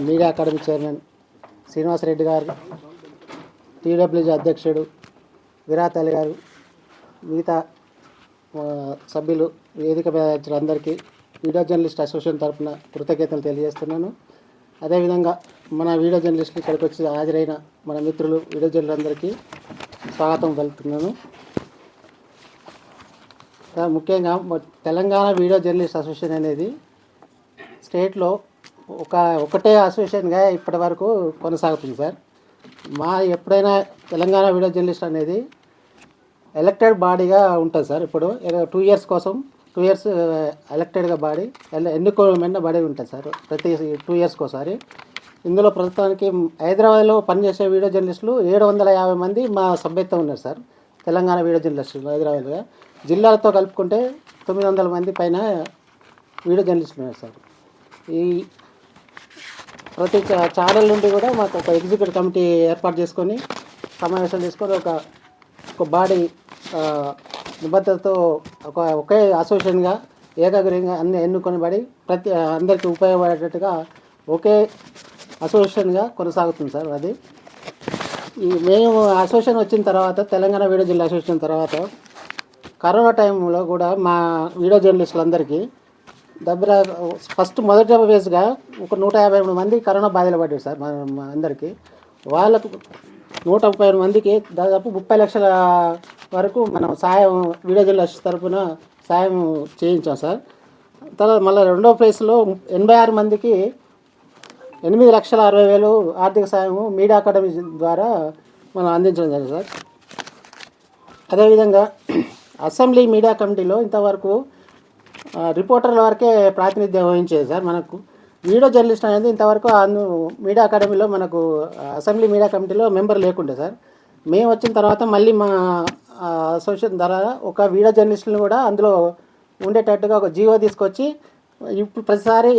Media academy chairman Srinivasa Reddy గారు, టీడబ్ల్యూజీ అధ్యక్షుడు విరాట్ అలీ గారు, మిగతా సభ్యులు, వేదిక మీద అందరికీ వీడియో జర్నలిస్ట్ అసోసియేషన్ తరఫున కృతజ్ఞతలు తెలియజేస్తున్నాను. అదేవిధంగా మన వీడియో జర్నలిస్టులు ఇక్కడికి వచ్చి హాజరైన మన మిత్రులు వీడియో జర్నలిస్టులందరికీ స్వాగతం పలుకుతున్నాను. ముఖ్యంగా తెలంగాణ వీడియో జర్నలిస్ట్ అసోసియేషన్ అనేది స్టేట్లో ఒకటే అసోసియేషన్గా ఇప్పటి వరకు కొనసాగుతుంది సార్. ఎప్పుడైనా తెలంగాణ వీడియో జర్నలిస్ట్ అనేది ఎలక్టెడ్ బాడీగా ఉంటుంది సార్. ఇప్పుడు 2 years కోసం 2 years ఎలక్టెడ్గా బాడీ ఎన్నుకోబడిన బాడీ ఉంటుంది సార్ ప్రతి 2 years ఒకసారి. ఇందులో ప్రస్తుతానికి హైదరాబాద్లో పనిచేసే వీడియో జర్నలిస్టులు 750 మంది మా సభ్యత్వం ఉన్నారు సార్. తెలంగాణ వీడియో జర్నలిస్టులు హైదరాబాద్గా జిల్లాలతో కలుపుకుంటే 900 మంది పైన వీడియో జర్నలిస్టులు ఉన్నారు సార్. ఈ ప్రతి ఛానల్ నుండి కూడా మాకు ఒక ఎగ్జిక్యూటివ్ కమిటీ ఏర్పాటు చేసుకొని సమావేశాలు చేసుకొని ఒక బాడీ నిబద్ధతతో ఒకే అసోసియేషన్గా ఏకాగ్రంగా అన్ని ఎన్నుకొని బడి అందరికీ ఉపయోగపడేటట్టుగా ఒకే అసోసియేషన్గా కొనసాగుతుంది సార్. అది మేము అసోసియేషన్ వచ్చిన తర్వాత, తెలంగాణ వీడియో జిల్లా అసోసియేషన్ తర్వాత కరోనా టైంలో కూడా మా వీడియో జర్నలిస్టులందరికీ మొదటి ఫేజ్గా ఒక 153 మంది కరోనా బాధలు పడ్డారు సార్. మా అందరికీ వాళ్ళకు 133 మందికి దాదాపు 30 లక్షల వరకు మనం సాయం వీడియో జర్నలిస్ట్ తరఫున సాయం చేయించాం సార్. తర్వాత మళ్ళీ రెండో ఫేజ్లో 86 మందికి 8,60,000 ఆర్థిక సాయం మీడియా అకాడమీ ద్వారా మనం అందించడం జరిగింది సార్. అదేవిధంగా అసెంబ్లీ మీడియా కమిటీలో ఇంతవరకు రిపోర్టర్ల వరకే ప్రాతినిధ్యం వహించేది సార్. మనకు వీడియో జర్నలిస్ట్ అనేది ఇంతవరకు మీడియా అకాడమీలో మనకు అసెంబ్లీ మీడియా కమిటీలో మెంబర్ లేకుండే సార్. మేము వచ్చిన తర్వాత మళ్ళీ మా అసోసియేషన్ ద్వారా ఒక వీడియో జర్నలిస్టులను కూడా అందులో ఉండేటట్టుగా ఒక జీవో తీసుకొచ్చి ఇప్పుడు ప్రతిసారి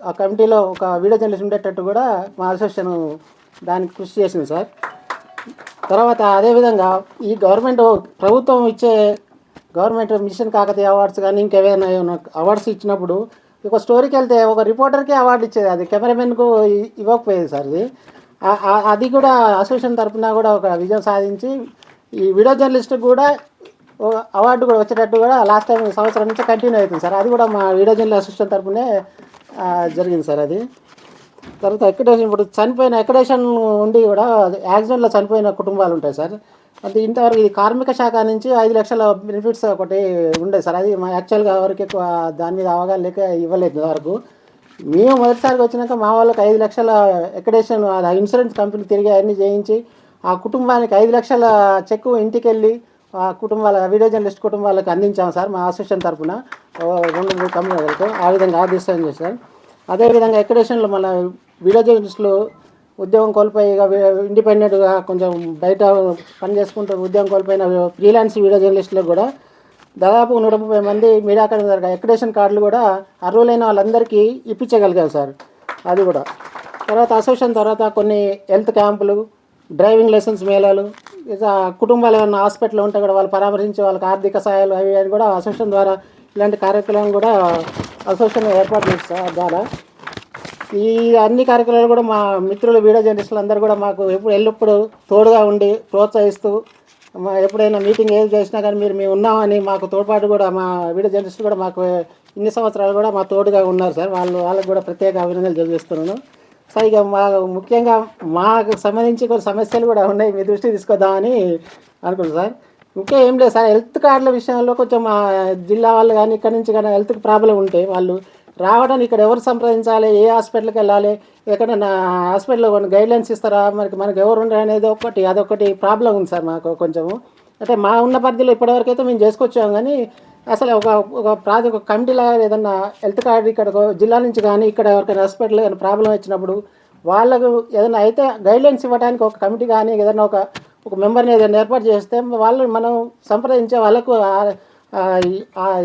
ఆ కమిటీలో ఒక వీడియో జర్నలిస్ట్ ఉండేటట్టు కూడా మా అసోసియేషన్ దానికి కృషి చేసింది సార్. తర్వాత అదేవిధంగా ఈ ప్రభుత్వం ఇచ్చే గవర్నమెంట్ మిషన్ కాకతీయ అవార్డ్స్ కానీ ఇంకేమైనా అవార్డ్స్ ఇచ్చినప్పుడు ఒక స్టోరీకి వెళ్తే ఒక రిపోర్టర్కే అవార్డు ఇచ్చేది, అది కెమెరామెన్కు ఇవ్వకపోయేది సార్. అది కూడా అసోసియేషన్ తరఫున కూడా ఒక విజయం సాధించి ఈ వీడియో జర్నలిస్ట్కి కూడా అవార్డు కూడా వచ్చేటట్టు కూడా లాస్ట్ టైం సంవత్సరం నుంచి కంటిన్యూ అవుతుంది సార్. అది కూడా మా వీడియో జర్నలిస్ట్ అసోసియేషన్ తరఫునే జరిగింది సార్. అది తర్వాత ఇప్పుడు చనిపోయిన ఎక్కడేషన్ ఉండి కూడా యాక్సిడెంట్లో చనిపోయిన కుటుంబాలు ఉంటాయి సార్. అది ఇంతవరకు ఇది కార్మిక శాఖ నుంచి 5 లక్షల బెనిఫిట్స్ ఒకటి ఉండేది సార్. అది మా యాక్చువల్గా ఎవరికి ఎక్కువ దాని మీద అవగాహన లేక ఇవ్వలేదు ఇంతవరకు. మేము మొదటిసారిగా వచ్చినాక మా వాళ్ళకి 5 లక్షల ఎక్కడేషన్ ఇన్సూరెన్స్ కంపెనీ తిరిగి అన్నీ చేయించి ఆ కుటుంబానికి 5 లక్షల చెక్కు ఇంటికి వెళ్ళి ఆ వీడియో జర్నలిస్ట్ కుటుంబాలకు అందించాము సార్ మా అసోసియేషన్ తరఫున 2 కంపెనీలతో. ఆ విధంగా ఆదేశం చేశారు. అదేవిధంగా ఎక్కడేషన్లో మన వీడియో జర్నలిస్టులు ఉద్యోగం కోల్పోయి ఇండిపెండెంట్గా కొంచెం బయట పని చేసుకుంటూ ఉద్యోగం కోల్పోయిన ఫ్రీలాన్స్ వీడియో జర్నలిస్టులకు కూడా దాదాపు 130 మంది మీడియా అకాడమీ దగ్గర ఎక్కడేషన్ కార్డులు కూడా అర్హులైన వాళ్ళందరికీ ఇప్పించగలిగాం సార్. అది కూడా తర్వాత అసోసియేషన్ తర్వాత కొన్ని హెల్త్ క్యాంపులు, డ్రైవింగ్ లైసెన్స్ మేళాలు, కుటుంబాలు ఏమైనా హాస్పిటల్లో ఉంటే కూడా వాళ్ళు పరామర్శించి వాళ్ళకి ఆర్థిక సహాయాలు అవి అని కూడా అసోసియేషన్ ద్వారా ఇలాంటి కార్యక్రమం కూడా అసోసియేషన్ ఏర్పాటు చేస్తారు ద్వారా. ఈ అన్ని కార్యక్రమాలు కూడా మా మిత్రులు వీడియో జర్నలిస్టులు అందరూ కూడా మాకు ఎల్లప్పుడూ తోడుగా ఉండి ప్రోత్సహిస్తూ ఎప్పుడైనా మీటింగ్ ఏది చేసినా కానీ మేము ఉన్నామని మాకు తోడ్పాటు కూడా మా వీడియో జర్నలిస్టులు కూడా మాకు ఇన్ని సంవత్సరాలు కూడా మా తోడుగా ఉన్నారు సార్. వాళ్ళకు కూడా ప్రత్యేక అభినందనలు తెలియజేస్తున్నాను సార్. ఇక ముఖ్యంగా మాకు సంబంధించి కొన్ని సమస్యలు కూడా ఉన్నాయి, మీ దృష్టికి తీసుకొద్దామని అనుకుంటున్నాను సార్. ఇంకా ఏం లేదు సార్, హెల్త్ కార్డుల విషయంలో కొంచెం మా జిల్లా వాళ్ళు కానీ ఇక్కడి నుంచి కానీ హెల్త్కి ప్రాబ్లం ఉంటే వాళ్ళు రావడానికి ఇక్కడ ఎవరు సంప్రదించాలి, ఏ హాస్పిటల్కి వెళ్ళాలి, ఎక్కడైనా హాస్పిటల్లో కొన్ని గైడ్లైన్స్ ఇస్తారా, మనకు ఎవరు ఉండరు అనేది అదొకటి ప్రాబ్లం ఉంది సార్ మాకు కొంచెము. అంటే మా ఉన్న పరిధిలో ఇప్పటివరకు అయితే మేము చేసుకొచ్చాము, కానీ అసలు ఒక కమిటీలా ఏదన్నా హెల్త్ కార్డు ఇక్కడ జిల్లా నుంచి కానీ ఇక్కడ ఎవరికైనా హాస్పిటల్ ఏదైనా ప్రాబ్లం వచ్చినప్పుడు వాళ్ళకు ఏదైనా అయితే గైడ్లైన్స్ ఇవ్వడానికి ఒక కమిటీ కానీ ఏదైనా ఒక మెంబర్ని ఏదైనా ఏర్పాటు చేస్తే వాళ్ళు మనం సంప్రదించే వాళ్ళకు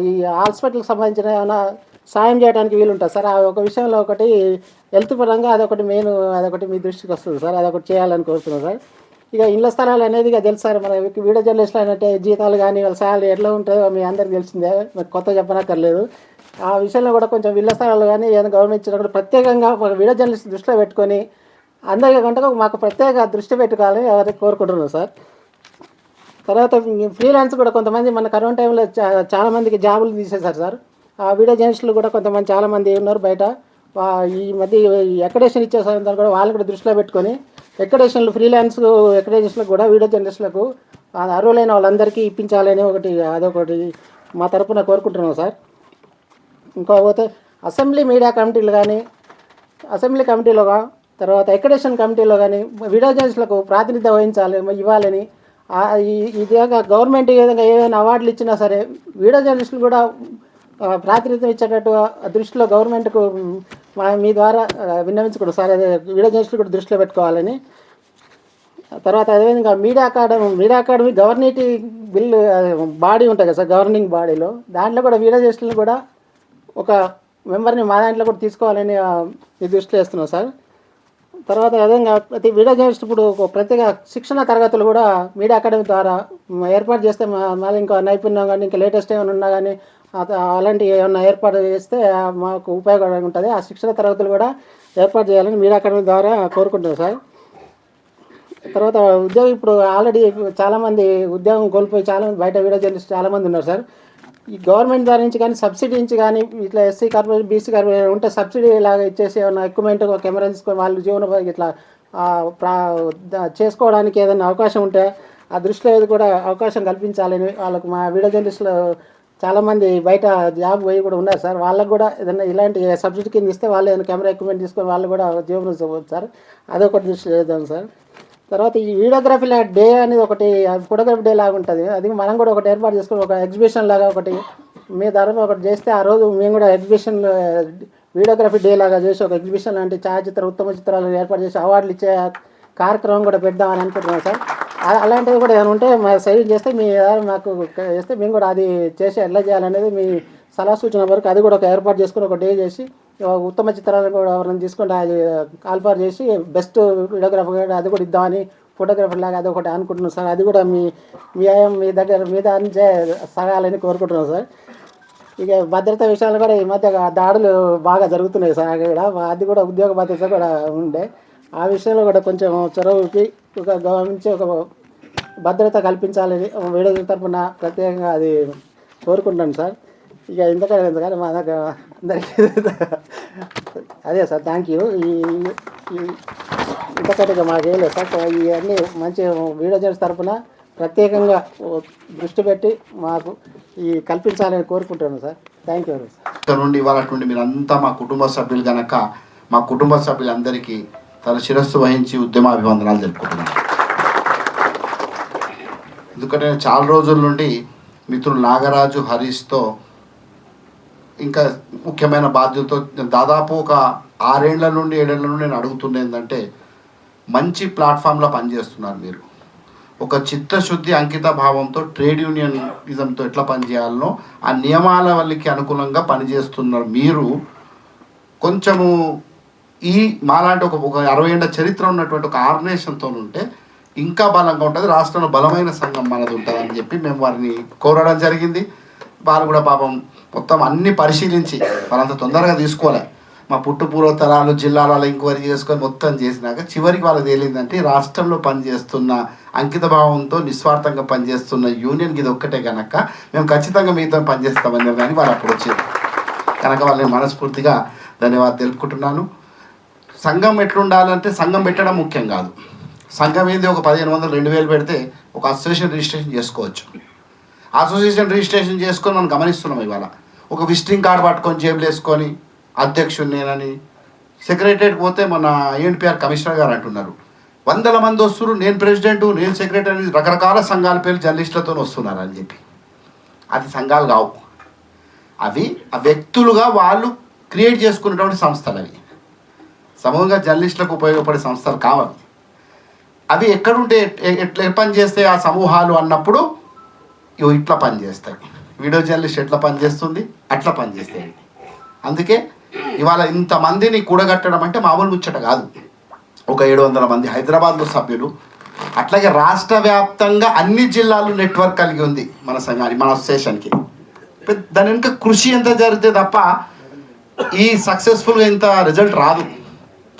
ఈ హాస్పిటల్కి సంబంధించిన ఏమైనా సాయం చేయడానికి వీలుంటుంది సార్. ఆ ఒక విషయంలో ఒకటి హెల్త్ పరంగా అదొకటి అదొకటి మీ దృష్టికి వస్తుంది సార్. అదొకటి చేయాలని కోరుతున్నాను సార్. ఇక ఇళ్ల స్థలాలు అనేది ఇక తెలుసు సార్, మన వీడియో జర్నలిస్టులు అంటే జీతాలు కానీ వాళ్ళ శాలరీ ఎట్లా ఉంటుందో మీ అందరికి తెలిసిందే, మరి కొత్త చెప్పనక్కర్లేదు. ఆ విషయంలో కూడా కొంచెం ఇళ్ల స్థలాలు కానీ ఏదైనా గవర్నమెంట్ ఇచ్చినప్పుడు ప్రత్యేకంగా ఒక వీడియో జర్నలిస్ట్ దృష్టిలో పెట్టుకొని అందరికీ గంటకు మాకు ప్రత్యేక దృష్టి పెట్టుకోవాలని ఎవరికి కోరుకుంటున్నాం సార్. తర్వాత ఫ్రీలాన్స్ కూడా కొంతమంది మన కరోనా టైంలో చాలామందికి జాబులు తీసేశారు సార్. ఆ వీడియో జర్నలిస్టులు కూడా కొంతమంది చాలామంది ఉన్నారు బయట. ఈ మధ్య ఎక్కడేషన్ ఇచ్చే సమయంలో కూడా వాళ్ళు కూడా దృష్టిలో పెట్టుకొని ఎక్కడేషన్లు ఫ్రీలాన్స్ ఎక్కడేషన్లకు కూడా వీడియో జర్నలిస్టులకు అర్హులైన వాళ్ళందరికీ ఇప్పించాలని అదొకటి మా తరపున కోరుకుంటున్నాం సార్. ఇంకోపోతే అసెంబ్లీ మీడియా కమిటీలు కానీ అసెంబ్లీ కమిటీలో తర్వాత ఎక్కడేషన్ కమిటీలో కానీ వీడియో జర్నలిస్టులకు ప్రాతినిధ్యం ఇవ్వాలని ఇదిగా గవర్నమెంట్ ఏదైనా అవార్డులు ఇచ్చినా సరే వీడియో జర్నలిస్టులు కూడా ప్రాతినిధ్యం ఇచ్చేటట్టు దృష్టిలో గవర్నమెంట్కు మీ ద్వారా విన్నవించకూడదు సార్. అదే వీడియో జర్నలిస్టులు కూడా దృష్టిలో పెట్టుకోవాలని. తర్వాత అదేవిధంగా మీడియా అకాడమీ గవర్నిటీ బిల్లు బాడీ ఉంటుంది కదా సార్, గవర్నింగ్ బాడీలో దాంట్లో కూడా వీడియో జర్నలిస్టులను కూడా ఒక మెంబర్ని మా దాంట్లో కూడా తీసుకోవాలని దృష్టిలో వేస్తున్నాం సార్. తర్వాత విధంగా ప్రతి వీడియో జర్నలిస్ట్ ఇప్పుడు ప్రత్యేక శిక్షణ తరగతులు కూడా మీడియా అకాడమీ ద్వారా ఏర్పాటు చేస్తే మళ్ళీ ఇంకా నైపుణ్యం కానీ ఇంకా లేటెస్ట్ ఏమైనా ఉన్నా కానీ అలాంటివి ఏమన్నా ఏర్పాటు చేస్తే మాకు ఉపయోగకరంగా ఉంటుంది. ఆ శిక్షణ తరగతులు కూడా ఏర్పాటు చేయాలని మీడియా అకాడమీ ద్వారా కోరుకుంటున్నాం సార్. తర్వాత ఉద్యోగం ఇప్పుడు ఆల్రెడీ చాలామంది ఉద్యోగం కోల్పోయి చాలామంది బయట వీడియో జర్నలిస్ట్ చాలామంది ఉన్నారు సార్. ఈ గవర్నమెంట్ ద్వారా నుంచి కానీ సబ్సిడీ నుంచి కానీ ఇట్లా ఎస్సీ కార్పొరేషన్ బీసీ కార్పొరేషన్ ఉంటే సబ్సిడీ లాగా ఇచ్చేసి ఏమన్నా ఎక్విప్మెంట్ కెమెరా తీసుకొని వాళ్ళు జీవనోపాధి ఇట్లా చేసుకోవడానికి ఏదైనా అవకాశం ఉంటే ఆ దృష్టిలో ఏది కూడా అవకాశం కల్పించాలని వాళ్ళకు మా వీడియో జర్నలిస్టులు చాలామంది బయట జాబ్ పోయి కూడా ఉన్నారు సార్. వాళ్ళకు కూడా ఏదైనా ఇలాంటి సబ్సిడీ కింద ఇస్తే వాళ్ళు ఏదైనా కెమెరా ఎక్విప్మెంట్ తీసుకొని వాళ్ళు కూడా జీవనం చేయవచ్చు సార్. అదొకటి దృష్టి చేద్దాం సార్. తర్వాత ఈ వీడియోగ్రఫీ డే అనేది ఒకటి ఫోటోగ్రఫీ డే లాగా ఉంటుంది. అది మనం కూడా ఒకటి ఏర్పాటు చేసుకుని ఒక ఎగ్జిబిషన్ లాగా ఒకటి మీ తరఫున ఒకటి చేస్తే ఆ రోజు మేము కూడా ఎగ్జిబిషన్ వీడియోగ్రఫీ డే లాగా చేసి ఒక ఎగ్జిబిషన్ లాంటి ఛాయాచిత్ర ఉత్తమ చిత్రాలను ఏర్పాటు చేసి అవార్డులు ఇచ్చే కార్యక్రమం కూడా పెడదామని అనుకుంటున్నాం సార్. అలాంటివి కూడా ఏమైనా ఉంటే మా సైడ్ చేస్తే మీ మాకు చేస్తే మేము కూడా అది చేసి ఎట్లా చేయాలనేది మీ సలహా సూచన వరకు అది కూడా ఒక ఏర్పాటు చేసుకుని ఒక డే చేసి ఉత్తమ చిత్రాలను కూడా ఎవరైనా తీసుకుంటే అది కాల్ఫార్ చేసి బెస్ట్ వీడియోగ్రాఫర్ అది కూడా ఇద్దామని ఫోటోగ్రఫర్ లాగా అది ఒకటి అనుకుంటున్నాం సార్. అది కూడా మీ దగ్గర మీద నుంచే సాగాలని కోరుకుంటున్నాం సార్. ఇక భద్రత విషయాలు కూడా ఈ మధ్య దాడులు బాగా జరుగుతున్నాయి సార్. కూడా అది కూడా ఉద్యోగ భద్రత కూడా ఉండే ఆ విషయంలో కూడా కొంచెం చొరవకి ఒక గమనించి ఒక భద్రత కల్పించాలని వీడియో తరఫున ప్రత్యేకంగా అది కోరుకుంటాను సార్. ఇక ఎందుకంటే మా దగ్గర అందరికీ అదే సార్. Thank you. ఇంతకంటే మాకేం లేదు సార్. ఇవన్నీ మంచి వీడియో జర్నలిస్ట్ తరఫున ప్రత్యేకంగా దృష్టి పెట్టి మాకు కల్పించాలని కోరుకుంటున్నాను sir. Thank you very much. ఇక్కడ నుండి ఇవాళ నుండి మీరంతా మా కుటుంబ సభ్యులు కనుక మా కుటుంబ సభ్యులందరికీ తన శిరస్సు వహించి ఉద్యమాభివందనాలు తెలుపుకుంటున్నాను. ఎందుకంటే చాలా రోజుల నుండి మిత్రులు నాగరాజు హరీష్తో ఇంకా ముఖ్యమైన బాధ్యతతో దాదాపు ఒక 6 ఏళ్ల నుండి 7 ఏళ్ల నుండి నేను అడుగుతున్నా ఏంటంటే మంచి ప్లాట్ఫామ్లో పనిచేస్తున్నారు మీరు. ఒక చిత్తశుద్ధి అంకిత భావంతో ట్రేడ్ యూనియనిజంతో ఎట్లా పనిచేయాలనో ఆ నియమాల వల్లకి అనుకూలంగా పనిచేస్తున్నారు మీరు. కొంచెము ఈ మాలాంటి ఒక 60 ఏళ్ల చరిత్ర ఉన్నటువంటి ఒక ఆర్గనైజేషన్తో ఉంటే ఇంకా బలంగా ఉంటుంది, రాష్ట్రంలో బలమైన సంఘం మనది ఉంటుందని చెప్పి మేము వారిని కోరడం జరిగింది. వాళ్ళు కూడా పాపం మొత్తం అన్ని పరిశీలించి వాళ్ళంత తొందరగా తీసుకోలే. మా పుట్టుపూర్వ తరాలు జిల్లాలలో ఎంక్వైరీ చేసుకొని మొత్తం చేసినాక చివరికి వాళ్ళకి తేలిందంటే రాష్ట్రంలో పనిచేస్తున్న అంకిత భావంతో నిస్వార్థంగా పనిచేస్తున్న యూనియన్కి ఇది ఒక్కటే కనుక మేము ఖచ్చితంగా మీతో పనిచేస్తామని కానీ వాళ్ళు అప్పుడు వచ్చారు కనుక వాళ్ళని మనస్ఫూర్తిగా ధన్యవాదాలు తెలుపుకుంటున్నాను. సంఘం ఎట్లుండాలంటే సంఘం పెట్టడం ముఖ్యం కాదు. సంఘం ఏంది ఒక 1500 2000 పెడితే ఒక అసోసియేషన్ రిజిస్ట్రేషన్ చేసుకోవచ్చు. అసోసియేషన్ రిజిస్ట్రేషన్ చేసుకొని మనం గమనిస్తున్నాం. ఇవాళ ఒక విజిటింగ్ కార్డు పట్టుకొని జేబులు వేసుకొని అధ్యక్షుడు నేనని సెక్రటరీకి పోతే మన ఏఎన్పిఆర్ కమిషనర్ గారు అంటున్నారు 100 మంది వస్తున్నారు, నేను ప్రెసిడెంట్ నేను సెక్రటరీ రకరకాల సంఘాల పేర్లు జర్నలిస్టులతో వస్తున్నారు అని చెప్పి. అది సంఘాలు కావు, అవి ఆ వ్యక్తులుగా వాళ్ళు క్రియేట్ చేసుకున్నటువంటి సంస్థలు. అవి సమూహంగా జర్నలిస్టులకు ఉపయోగపడే సంస్థలు కావాలి. అవి ఎక్కడుంటే ఎట్లా పనిచేస్తాయి ఆ సమూహాలు అన్నప్పుడు ఇవి ఇట్లా పనిచేస్తాయి. వీడియో జర్నలిస్ట్ ఎట్లా పనిచేస్తుంది అట్లా పనిచేస్తాయి. అందుకే ఇవాళ ఇంతమందిని కూడగట్టడం అంటే మామూలు ముచ్చట కాదు. ఒక 700 మంది హైదరాబాద్లో సభ్యులు, అట్లాగే రాష్ట్ర వ్యాప్తంగా అన్ని జిల్లాలు నెట్వర్క్ కలిగి ఉంది మన సంఘానికి, మన అసోసియేషన్కి. దాని వెనుక కృషి ఎంత జరిగితే తప్ప ఈ సక్సెస్ఫుల్గా ఇంత రిజల్ట్ రాదు.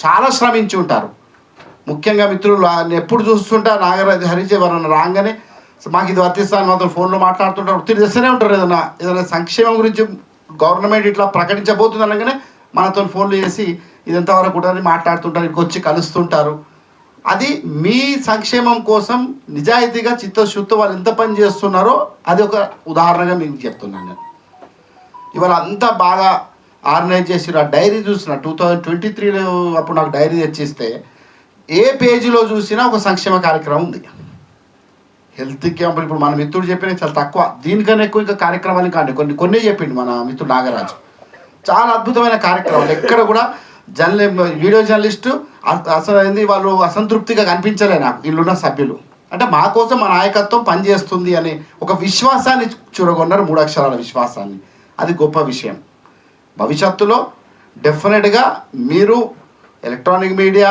చాలా శ్రమించి ఉంటారు. ముఖ్యంగా మిత్రులు ఎప్పుడు చూస్తుంటా నాగరాజు హరీష్ ఎవరన్నా రాగానే మాకు ఇది వర్తిస్తాను మాత్రం ఫోన్లో మాట్లాడుతుంటారు, ఒత్తిడి చేస్తూనే ఉంటారు. ఏదైనా సంక్షేమం గురించి గవర్నమెంట్ ఇట్లా ప్రకటించబోతుంది అనగానే మనతో ఫోన్లు చేసి ఇది ఎంతవరకు ఉంటుందని మాట్లాడుతుంటారు, ఇక్కడికి వచ్చి కలుస్తుంటారు. అది మీ సంక్షేమం కోసం నిజాయితీగా చిత్తశుద్ధితో వాళ్ళు ఎంత పని చేస్తున్నారో అది ఒక ఉదాహరణగా మీకు చెప్తున్నాను నేను. ఇవాళ అంతా బాగా ఆర్గనైజ్ చేసి ఆ డైరీ చూసిన 2023లో అప్పుడు నాకు డైరీ తెచ్చిస్తే ఏ పేజీలో చూసినా ఒక సంక్షేమ కార్యక్రమం ఉంది. హెల్త్ క్యాంపులు ఇప్పుడు మన మిత్రుడు చెప్పిన చాలా తక్కువ, దీనికన్నా ఎక్కువ ఇంకా కార్యక్రమాలు కానీ కొన్ని చెప్పిండు మన మిత్రుడు నాగరాజు. చాలా అద్భుతమైన కార్యక్రమాలు. ఎక్కడ కూడా వీడియో జర్నలిస్టు అసలు ఏంది వాళ్ళు అసంతృప్తిగా కనిపించలే నాకు వీళ్ళున్న సభ్యులు. అంటే మా కోసం మా నాయకత్వం పనిచేస్తుంది అనే ఒక విశ్వాసాన్ని చూరగొన్నారు, 3 అక్షరాల విశ్వాసాన్ని. అది గొప్ప విషయం. భవిష్యత్తులో డెఫినెట్గా మీరు ఎలక్ట్రానిక్ మీడియా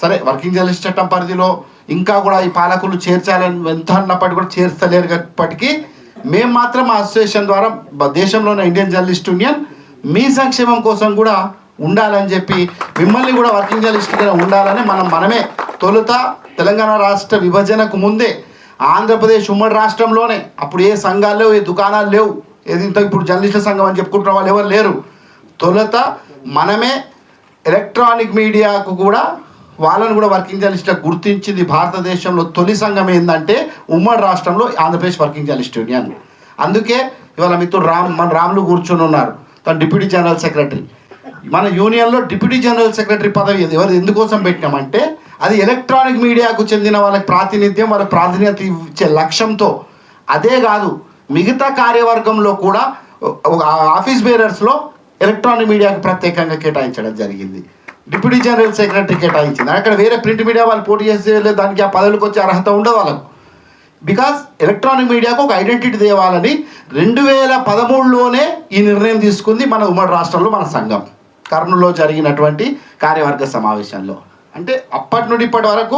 సరే వర్కింగ్ జర్నలిస్ట్ చట్టం పరిధిలో ఇంకా కూడా ఈ పాలకులు చేర్చాలని ఎంత అన్నప్పటికీ కూడా చేర్చలేనప్పటికీ మేము మాత్రం మా అసోసియేషన్ ద్వారా దేశంలో ఉన్న ఇండియన్ జర్నలిస్ట్ యూనియన్ మీ సంక్షేమం కోసం కూడా ఉండాలని చెప్పి మిమ్మల్ని కూడా వర్కింగ్ జర్నలిస్ట్గా ఉండాలని మనమే తొలుత తెలంగాణ రాష్ట్ర విభజనకు ముందే ఆంధ్రప్రదేశ్ ఉమ్మడి రాష్ట్రంలోనే అప్పుడు ఏ సంఘాలు లేవు, ఏ దుకాణాలు లేవు, ఏది ఇంత ఇప్పుడు జర్నలిస్టుల సంఘం అని చెప్పుకుంటున్న వాళ్ళు ఎవరు లేరు. తొలుత మనమే ఎలక్ట్రానిక్ మీడియాకు కూడా వాళ్ళని కూడా వర్కింగ్ జర్నలిస్ట్గా గుర్తించింది. భారతదేశంలో తొలి సంఘం ఏంటంటే ఉమ్మడి రాష్ట్రంలో ఆంధ్రప్రదేశ్ వర్కింగ్ జర్నలిస్ట్ యూనియన్. అందుకే ఇవాళ మిత్రుడు మన రాములు కూర్చొని ఉన్నారు, తను డిప్యూటీ జనరల్ సెక్రటరీ. మన యూనియన్లో డిప్యూటీ జనరల్ సెక్రటరీ పదవి ఎవరు ఎందుకోసం పెట్టినామంటే అది ఎలక్ట్రానిక్ మీడియాకు చెందిన వాళ్ళకి ప్రాతినిధ్యత ఇచ్చే లక్ష్యంతో. అదే కాదు మిగతా కార్యవర్గంలో కూడా ఆఫీస్ బేరర్స్లో ఎలక్ట్రానిక్ మీడియాకు ప్రత్యేకంగా కేటాయించడం జరిగింది. డిప్యూటీ జనరల్ సెక్రటరీ కేటాయించింది. అక్కడ వేరే ప్రింట్ మీడియా వాళ్ళు పోటీ చేసే దానికి ఆ పదవులకు వచ్చే అర్హత ఉండదు వాళ్ళకు. బికాస్ ఎలక్ట్రానిక్ మీడియాకు ఒక ఐడెంటిటీ తేవాలని 2013లోనే ఈ నిర్ణయం తీసుకుంది మన ఉమ్మడి రాష్ట్రంలో మన సంఘం కర్నూలులో జరిగినటువంటి కార్యవర్గ సమావేశంలో. అంటే అప్పటి నుండి ఇప్పటి వరకు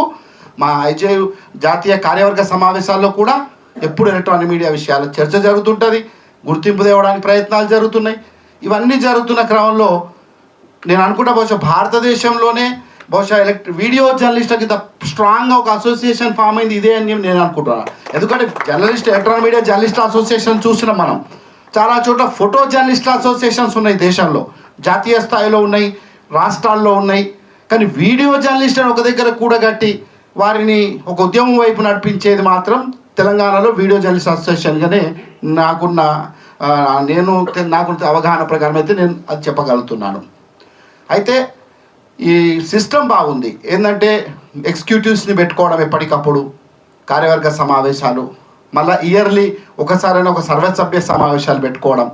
మా ఐజే జాతీయ కార్యవర్గ సమావేశాల్లో కూడా ఎప్పుడు ఎలక్ట్రానిక్ మీడియా విషయాలు చర్చ జరుగుతుంటుంది, గుర్తింపు తేవడానికి ప్రయత్నాలు జరుగుతున్నాయి. ఇవన్నీ జరుగుతున్న క్రమంలో నేను అనుకుంటా బహుశా భారతదేశంలోనే బహుశా వీడియో జర్నలిస్ట్కి ఇంత స్ట్రాంగ్గా ఒక అసోసియేషన్ ఫామ్ అయింది ఇదే అని నేను అనుకుంటున్నాను. ఎందుకంటే ఎలక్ట్రానిక్ మీడియా జర్నలిస్ట్ అసోసియేషన్ చూస్తున్నాం మనం. చాలా చోట్ల ఫోటో జర్నలిస్ట్ అసోసియేషన్స్ ఉన్నాయి దేశంలో, జాతీయ స్థాయిలో ఉన్నాయి, రాష్ట్రాల్లో ఉన్నాయి. కానీ వీడియో జర్నలిస్ట్ అని ఒక దగ్గర కూడగట్టి వారిని ఒక ఉద్యమం వైపు నడిపించేది మాత్రం తెలంగాణలో వీడియో జర్నలిస్ట్ అసోసియేషన్గానే నాకున్న అవగాహన ప్రకారం అయితే నేను అది చెప్పగలుగుతున్నాను. అయితే ఈ సిస్టమ్ బాగుంది. ఏంటంటే ఎగ్జిక్యూటివ్స్ని పెట్టుకోవడం ఎప్పటికప్పుడు, కార్యవర్గ సమావేశాలు, మళ్ళీ ఇయర్లీ ఒకసారైనా ఒక సర్వసభ్య సమావేశాలు పెట్టుకోవడం.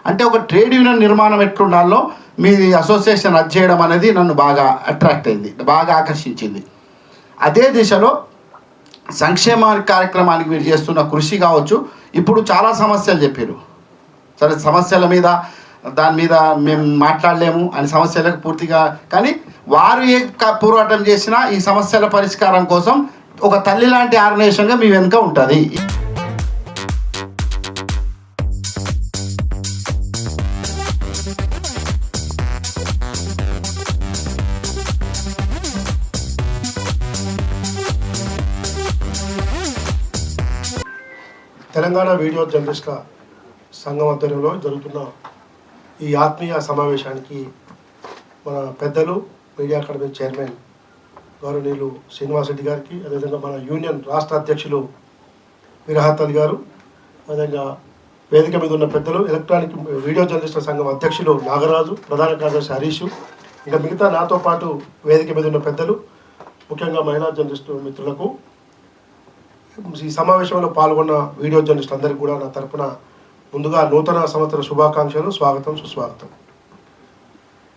అంటే ఒక ట్రేడ్ యూనియన్ నిర్మాణం ఎట్లుండాలో మీ అసోసియేషన్ అది చేయడం అనేది నన్ను బాగా అట్రాక్ట్ అయింది, బాగా ఆకర్షించింది. అదే దిశలో సంక్షేమ కార్యక్రమానికి మీరు చేస్తున్న కృషి కావచ్చు. ఇప్పుడు చాలా సమస్యలు చెప్పారు, సరే సమస్యల మీద దాని మీద మేము మాట్లాడలేము అని సమస్యలకు పూర్తిగా, కానీ వారు ఏ పోరాటం చేసినా ఈ సమస్యల పరిష్కారం కోసం ఒక తల్లి లాంటి ఆర్గనైజేషన్గా మీ వెనుక ఉంటుంది. తెలంగాణ వీడియో జర్నలిస్టుల సంఘం ఆధ్వర్యంలో జరుగుతున్న ఈ ఆత్మీయ సమావేశానికి మన పెద్దలు మీడియా అకాడమీ చైర్మన్ గౌరవనీయులు శ్రీనివాస్ రెడ్డి గారికి, అదేవిధంగా మన యూనియన్ రాష్ట్ర అధ్యక్షులు విరాహత్ అలీ గారు, అదేవిధంగా వేదిక మీద ఉన్న పెద్దలు ఎలక్ట్రానిక్ వీడియో జర్నలిస్టుల సంఘం అధ్యక్షులు నాగరాజు, ప్రధాన కార్యదర్శి హరీషు, ఇంకా మిగతా నాతో పాటు వేదిక మీద ఉన్న పెద్దలు, ముఖ్యంగా మహిళా జర్నలిస్టు మిత్రులకు, ఈ సమావేశంలో పాల్గొన్న వీడియో జర్నలిస్టులు అందరికీ కూడా నా తరపున ముందుగా నూతన సంవత్సర శుభాకాంక్షలు, స్వాగతం, సుస్వాగతం.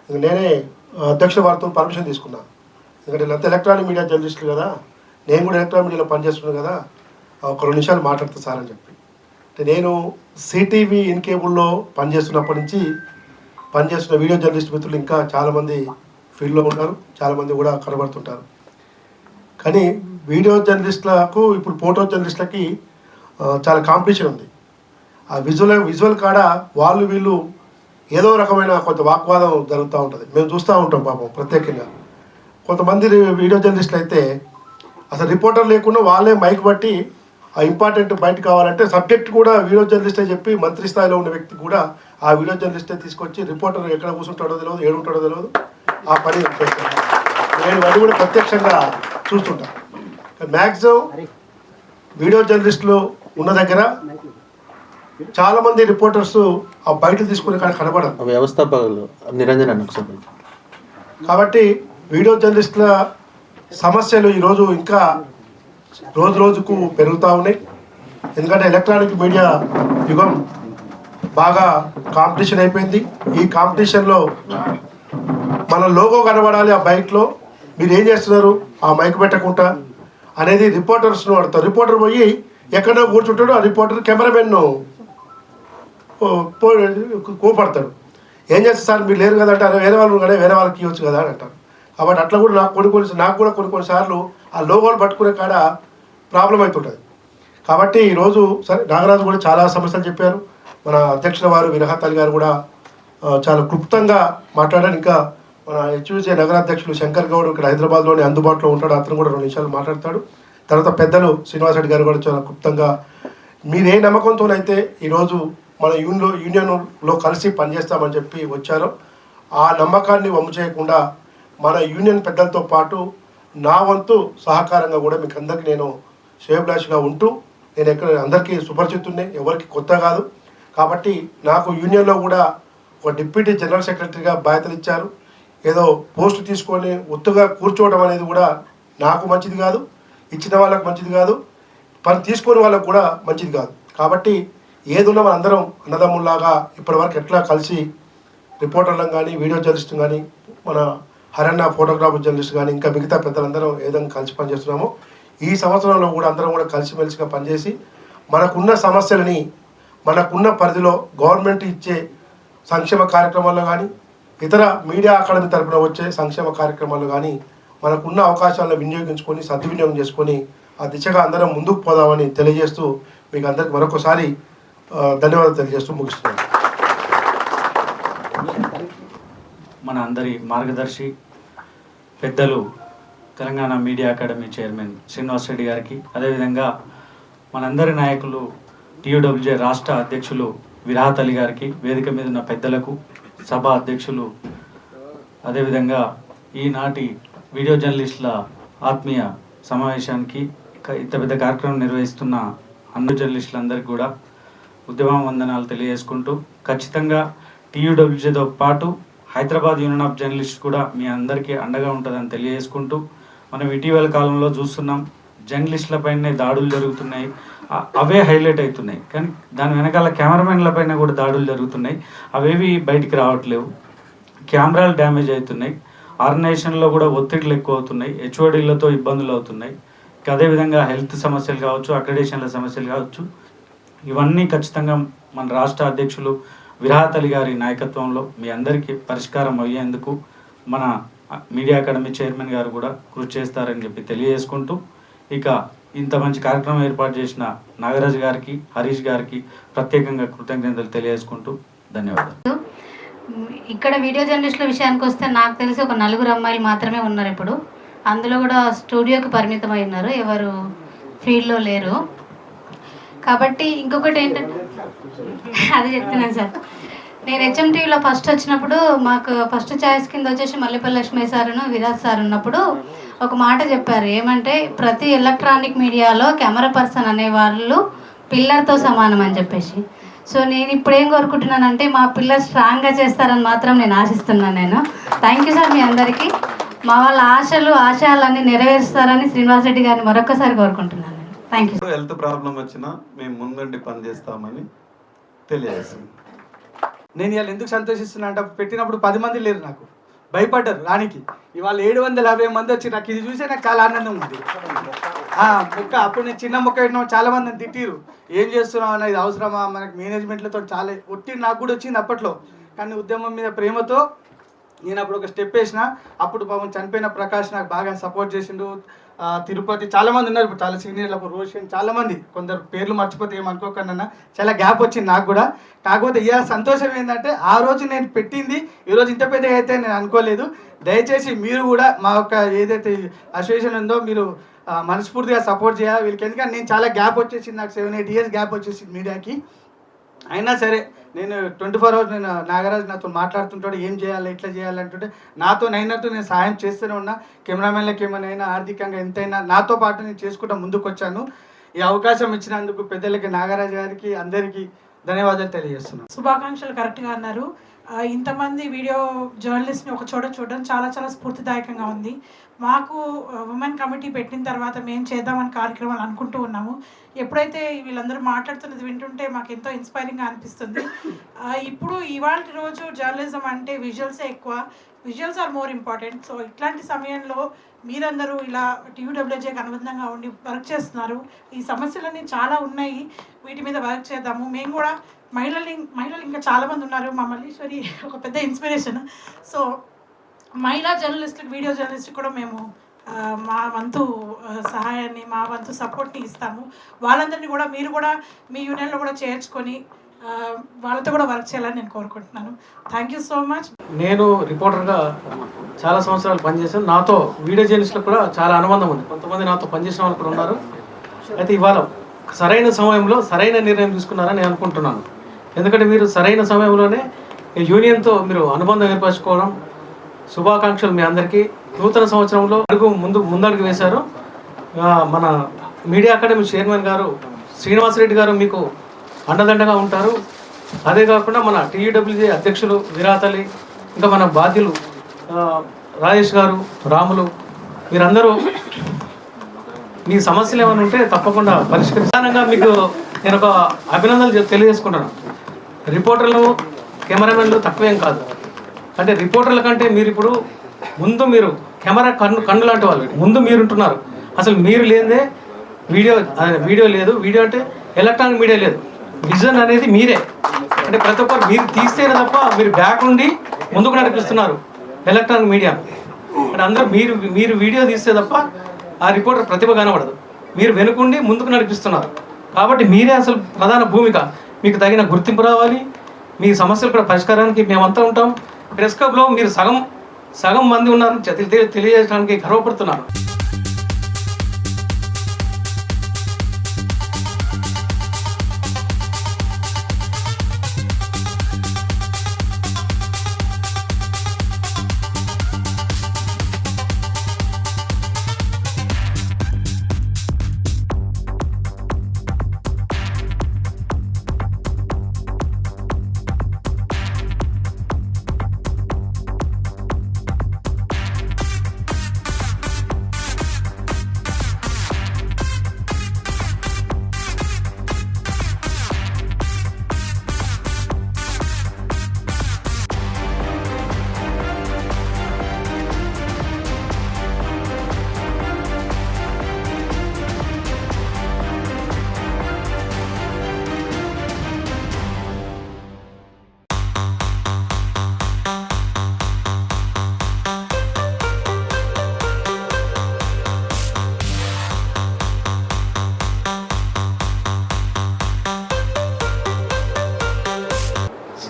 నేనే అధ్యక్షుల వారితో పర్మిషన్ తీసుకున్నా, ఎందుకంటే వీళ్ళంతా ఎలక్ట్రానిక్ మీడియా జర్నలిస్టులు కదా, నేను కూడా ఎలక్ట్రానిక్ మీడియాలో పనిచేస్తున్నాను కదా, ఒక 2 నిమిషాలు మాట్లాడుతా సార్ అని చెప్పి. అంటే నేను సిటీవీ ఇన్ కేబుల్లో పనిచేస్తున్నప్పటి నుంచి పనిచేస్తున్న వీడియో జర్నలిస్ట్ మిత్రులు ఇంకా చాలామంది ఫీల్డ్లో ఉన్నారు, చాలామంది కూడా కనబడుతుంటారు. కానీ వీడియో జర్నలిస్టులకు ఇప్పుడు ఫోటో జర్నలిస్టులకి చాలా కాంపిటీషన్ ఉంది. ఆ విజువల్ కాడ వాళ్ళు వీళ్ళు ఏదో రకమైన కొంత వాగ్వాదం జరుగుతూ ఉంటుంది. మేము చూస్తూ ఉంటాం పాపం. ప్రత్యేకంగా కొంతమంది వీడియో జర్నలిస్టులు అయితే అసలు రిపోర్టర్ లేకుండా వాళ్ళే మైక్ బట్టి ఆ ఇంపార్టెంట్ బయట కావాలంటే సబ్జెక్ట్ కూడా వీడియో జర్నలిస్టే చెప్పి మంత్రి స్థాయిలో ఉన్న వ్యక్తి కూడా ఆ వీడియో జర్నలిస్టే తీసుకొచ్చి రిపోర్టర్ ఎక్కడ కూర్చుంటాడో తెలియదు, ఏడుంటాడో తెలియదు, ఆ పని చేస్తాను. నేను అది కూడా ప్రత్యక్షంగా చూస్తుంటాను. మ్యాక్సిమం వీడియో జర్నలిస్టులు ఉన్న దగ్గర చాలామంది రిపోర్టర్స్ ఆ బయట తీసుకునే కానీ కనబడదు. వ్యవస్థాపకులు నిరంజన్ అన్న. కాబట్టి వీడియో జర్నలిస్టుల సమస్యలు ఈరోజు ఇంకా రోజు రోజుకు పెరుగుతూ ఉన్నాయి. ఎందుకంటే ఎలక్ట్రానిక్ మీడియా యుగం బాగా కాంపిటీషన్ అయిపోయింది. ఈ కాంపిటీషన్లో మన లోగో కనబడాలి ఆ బైక్లో, మీరు ఏం చేస్తున్నారు ఆ మైక్ పెట్టకుండా అనేది రిపోర్టర్స్ను అడుగుతారు. రిపోర్టర్ పోయి ఎక్కడో కూర్చుంటాడు, ఆ రిపోర్టర్ కెమెరామెన్ను కోపడతాడు. ఏం చేస్తారు సార్ మీరు లేరు కదా అంటే వేరే వాళ్ళు కానీ వేరే వాళ్ళకి ఇవ్వచ్చు కదా అని అంటారు. కాబట్టి అట్లా కూడా నాకు కూడా కొన్ని సార్లు ఆ లోగోలు పట్టుకునే కాడ ప్రాబ్లం అవుతుంటుంది. కాబట్టి ఈరోజు సరే నాగరాజు కూడా చాలా సమస్యలు చెప్పారు. మన అధ్యక్షుల వారు విరహత్ అలీ గారు కూడా చాలా క్లుప్తంగా మాట్లాడారు. ఇంకా మన హెచ్యూసీ నగరాధ్యక్షులు శంకర్ గౌడ్ ఇక్కడ హైదరాబాద్లోనే అందుబాటులో ఉంటాడు, అతను కూడా 2 నిమిషాలు మాట్లాడతాడు. తర్వాత పెద్దలు శ్రీనివాస్ రెడ్డి గారు కూడా చాలా క్లుప్తంగా మీరు ఏ నమ్మకంతోనైతే ఈరోజు మన యూనియన్లో కలిసి పనిచేస్తామని చెప్పి వచ్చారో ఆ నమ్మకాన్ని వమ్ము చేయకుండా మన యూనియన్ పెద్దలతో పాటు నా వంతు సహకారంగా కూడా మీకు అందరికీ నేను శ్రేయభిలాషిగా ఉంటూ నేను ఎక్కడ అందరికీ సుపరిచితున్నే, ఎవరికి కొత్త కాదు. కాబట్టి నాకు యూనియన్లో కూడా ఒక డిప్యూటీ జనరల్ సెక్రటరీగా బాధ్యతలు ఇచ్చారు. ఏదో పోస్ట్ తీసుకొని ఒత్తుగా కూర్చోవడం అనేది కూడా నాకు మంచిది కాదు, ఇచ్చిన వాళ్ళకు మంచిది కాదు, పని తీసుకునే వాళ్ళకు కూడా మంచిది కాదు. కాబట్టి ఏదున్నా మన అందరం అన్నదమ్ముల్లాగా ఇప్పటివరకు ఎట్లా కలిసి రిపోర్టర్లను కానీ వీడియో జర్నలిస్ట్ కానీ మన హరన్న ఫోటోగ్రాఫర్ జర్నలిస్ట్ కానీ ఇంకా మిగతా పెద్దలందరం ఏ విధంగా కలిసి పనిచేస్తున్నామో ఈ సంవత్సరంలో కూడా అందరం కూడా కలిసిమెలిసిగా పనిచేసి మనకున్న సమస్యలని మనకున్న పరిధిలో గవర్నమెంట్ ఇచ్చే సంక్షేమ కార్యక్రమాల్లో కానీ ఇతర మీడియా అకాడమీ తరపున వచ్చే సంక్షేమ కార్యక్రమాలు కానీ మనకున్న అవకాశాలను వినియోగించుకొని సద్వినియోగం చేసుకొని ఆ దిశగా అందరం ముందుకు పోదామని తెలియజేస్తూ మీకు అందరికి మరొకసారి ధన్యవాదాలు తెలియజేస్తూ ముగిస్తున్నాను. మన అందరి మార్గదర్శి పెద్దలు Telangana media academy chairman Srinivas Reddy గారికి, అదేవిధంగా మనందరి నాయకులు టీయూడబ్ల్యూజే రాష్ట్ర అధ్యక్షులు విరహత్ అలీ గారికి, వేదిక మీద ఉన్న పెద్దలకు, సభ అధ్యక్షులు, అదేవిధంగా ఈనాటి వీడియో జర్నలిస్టుల ఆత్మీయ సమావేశానికి ఇంత పెద్ద కార్యక్రమం నిర్వహిస్తున్న అందరు జర్నలిస్టులందరికీ కూడా ఉద్యమ వందనాలు తెలియజేసుకుంటూ, ఖచ్చితంగా టీయూడబ్ల్యూజేతో పాటు హైదరాబాద్ యూనియన్ ఆఫ్ జర్నలిస్ట్ కూడా మీ అందరికీ అండగా ఉంటుందని తెలియజేసుకుంటూ, మనం ఇటీవల కాలంలో చూస్తున్నాం జర్నలిస్టులపైనే దాడులు జరుగుతున్నాయి, అవే హైలైట్ అవుతున్నాయి. కానీ దాని వెనకాల కెమెరామెన్లపైన కూడా దాడులు జరుగుతున్నాయి, అవేవి బయటికి రావట్లేవు. కెమెరాలు డ్యామేజ్ అవుతున్నాయి, ఆర్గనైజేషన్లో కూడా ఒత్తిడిలు ఎక్కువ అవుతున్నాయి, హెచ్ఓడీలతో ఇబ్బందులు అవుతున్నాయి. అదేవిధంగా హెల్త్ సమస్యలు కావచ్చు, అక్రెడిటేషన్ల సమస్యలు కావచ్చు, ఇవన్నీ ఖచ్చితంగా మన రాష్ట్ర అధ్యక్షులు విరహత్ అలీ గారి నాయకత్వంలో మీ అందరికీ పరిష్కారం అయ్యేందుకు మన మీడియా అకాడమీ చైర్మన్ గారు కూడా కృషి చేస్తారని చెప్పి తెలియజేసుకుంటూ, ఇక ఇంత మంచి కార్యక్రమం ఏర్పాటు చేసిన నాగరాజు గారికి, హరీష్ గారికి ప్రత్యేకంగా కృతజ్ఞతలు తెలియజేసుకుంటూ ధన్యవాదాలు. ఇక్కడ వీడియో జర్నలిస్టుల విషయానికి వస్తే నాకు తెలిసి ఒక 4 అమ్మాయిలు మాత్రమే ఉన్నారు ఇప్పుడు. అందులో కూడా స్టూడియోకి పరిమితమై ఉన్నారు, ఎవరు ఫీల్డ్లో లేరు. కాబట్టి ఇంకొకటి ఏంటంటే అది చెప్తున్నాను సార్, నేను హెచ్ఎంటీవీలో ఫస్ట్ వచ్చినప్పుడు మాకు ఫస్ట్ ఛాయిస్ కింద వచ్చేసి మల్లెపల్లి లక్ష్మీ సారును విరాజ్ సార్ ఉన్నప్పుడు ఒక మాట చెప్పారు. ఏమంటే ప్రతి ఎలక్ట్రానిక్ మీడియాలో కెమెరా పర్సన్ అనే వాళ్ళు పిల్లర్తో సమానం అని చెప్పేసి. సో నేను ఇప్పుడు ఏం కోరుకుంటున్నానంటే మా పిల్లలు స్ట్రాంగ్గా చేస్తారని మాత్రం నేను ఆశిస్తున్నాను. థ్యాంక్ యూ సార్ మీ అందరికీ. మా వాళ్ళ ఆశయాలన్నీ నెరవేరుస్తారని శ్రీనివాస్ రెడ్డి గారిని మరొకసారి కోరుకుంటున్నాను. Thank you. హెల్త్ ప్రాబ్లం వచ్చినా మేము ముందుండి పనిచేస్తామని తెలియజేస్తాం. నేను ఇవాళ ఎందుకు సంతోషిస్తున్నా అంటే పెట్టినప్పుడు 10 మంది లేరు, నాకు భయపడ్డారు రానికి. ఇవాళ 750 మంది వచ్చి నాకు ఇది చూసే నాకు చాలా ఆనందం ఉంది. మొక్క అప్పుడు నేను చిన్న మొక్క పెట్టినా చాలా మంది నన్ను తిట్టిరు, ఏం చేస్తున్నావు అన్న, ఇది అవసరమా, మనకి మేనేజ్మెంట్లతో చాలా ఒత్తిడి నాకు కూడా వచ్చింది అప్పట్లో. కానీ ఉద్యమం మీద ప్రేమతో నేను అప్పుడు ఒక స్టెప్ వేసిన. అప్పుడు పాపం చనిపోయిన ప్రకాష్ నాకు బాగా సపోర్ట్ చేసిండు, తిరుపతి చాలామంది ఉన్నారు ఇప్పుడు, చాలా సీనియర్లు, రోషన్ చాలామంది, కొందరు పేర్లు మర్చిపోతే ఏమనుకోకన్నా చాలా గ్యాప్ వచ్చింది నాకు కూడా. కాకపోతే ఇవాళ సంతోషం ఏంటంటే ఆ రోజు నేను పెట్టింది ఈరోజు ఇంత పెద్దగా అయితే నేను అనుకోలేదు. దయచేసి మీరు కూడా మా యొక్క ఏదైతే అసోసియేషన్ ఉందో మీరు మనస్ఫూర్తిగా సపోర్ట్ చేయాలి వీళ్ళకి. ఎందుకంటే నేను చాలా గ్యాప్ వచ్చేసింది, నాకు 7-8 years గ్యాప్ వచ్చేసింది మీడియాకి. అయినా సరే నేను 24 hours నేను నాగరాజు నాతో మాట్లాడుతుంటాడు, ఏం చేయాలి ఎట్లా చేయాలంటుంటే నాతో నైనట్టు నేను సాయం చేస్తూనే ఉన్నా. కెమెరామెన్లకి ఏమైనా ఆర్థికంగా ఎంతైనా నాతో పాటు నేను చేసుకుంటా ముందుకు వచ్చాను. ఈ అవకాశం ఇచ్చినందుకు పెద్దలకి, నాగరాజు గారికి, అందరికీ ధన్యవాదాలు తెలియజేస్తున్నాను. శుభాకాంక్షలు కరెక్ట్గా అన్నారు. ఇంతమంది వీడియో జర్నలిస్ట్ని ఒక చోట చూడడం చాలా చాలా స్ఫూర్తిదాయకంగా ఉంది. మాకు ఉమెన్ కమిటీ పెట్టిన తర్వాత మేము చేద్దామని కార్యక్రమాలు అనుకుంటూ ఉన్నాము. ఎప్పుడైతే వీళ్ళందరూ మాట్లాడుతున్నది వింటుంటే మాకు ఎంతో ఇన్స్పైరింగ్గా అనిపిస్తుంది. ఇప్పుడు ఇవాళ రోజు జర్నలిజం అంటే విజువల్సే ఎక్కువ, visuals are more important. So ఇట్లాంటి సమయంలో మీరందరూ ఇలా TUWJకి అనుబంధంగా ఉండి వర్క్ చేస్తున్నారు. ఈ సమస్యలన్నీ చాలా ఉన్నాయి, వీటి మీద వర్క్ చేద్దాము. మేము కూడా మహిళలు ఇంకా చాలామంది ఉన్నారు. మా మల్లీశ్వరి ఒక పెద్ద ఇన్స్పిరేషన్. సో మహిళా జర్నలిస్టులకు, వీడియో జర్నలిస్టులకు కూడా మేము మా వంతు సహాయాన్ని, మా వంతు సపోర్ట్ని ఇస్తాము. వాళ్ళందరినీ కూడా మీరు కూడా మీ యూనియన్లో కూడా చేర్చుకొని వాళ్ళతో కూడా వర్క్ చేయాలని నేను కోరుకుంటున్నాను. Thank you so much. నేను రిపోర్టర్గా చాలా సంవత్సరాలు పనిచేశాను. నాతో వీడియో జర్నలిస్టులకు కూడా చాలా అనుబంధం ఉంది. కొంతమంది నాతో పనిచేసిన వాళ్ళు కూడా ఉన్నారు. అయితే ఇవాళ సరైన సమయంలో సరైన నిర్ణయం తీసుకున్నారని నేను అనుకుంటున్నాను. ఎందుకంటే మీరు సరైన సమయంలోనే యూనియన్తో మీరు అనుబంధం ఏర్పరచుకోవడం, శుభాకాంక్షలు మీ అందరికీ. నూతన సంవత్సరంలో ముందడుగు వేశారు. మన మీడియా అకాడమీ చైర్మన్ గారు శ్రీనివాసరెడ్డి గారు మీకు అండదండగా ఉంటారు. అదే కాకుండా మన TUWJ అధ్యక్షులు విరాతలి, ఇంకా మన బాధ్యులు రాజేష్ గారు, రాములు, మీరందరూ మీ సమస్యలు ఏమైనా ఉంటే తప్పకుండా పరిష్కరిస్తానంగా మీకు నేను ఒక అభినందనలు తెలియజేసుకుంటాను. రిపోర్టర్లు, కెమెరామెన్లు తక్కువేం కాదు. అంటే రిపోర్టర్ల కంటే మీరు ఇప్పుడు ముందు మీరు కెమెరా కన్ను లాంటి వాళ్ళు, ముందు మీరుంటున్నారు. అసలు మీరు లేదే వీడియో లేదు. వీడియో అంటే ఎలక్ట్రానిక్ మీడియా లేదు. విజన్ అనేది మీరే. అంటే ప్రతి ఒక్కరు మీరు తీస్తేనే తప్ప మీరు బ్యాక్ నుండి ముందుకు నడిపిస్తున్నారు ఎలక్ట్రానిక్ మీడియా. అంటే అందరూ మీరు వీడియో తీస్తే తప్ప ఆ రిపోర్టర్ ప్రతిభ కనబడదు. మీరు వెనుకుండి ముందుకు నడిపిస్తున్నారు. కాబట్టి మీరే అసలు ప్రధాన భూమిక. మీకు తగిన గుర్తింపు రావాలి. మీ సమస్యలు కూడా పరిష్కారానికి మేమంతా ఉంటాం. ప్రెస్ క్లబ్లో మీరు సగం మంది ఉన్నారని తెలియజేయడానికి గర్వపడుతున్నాను.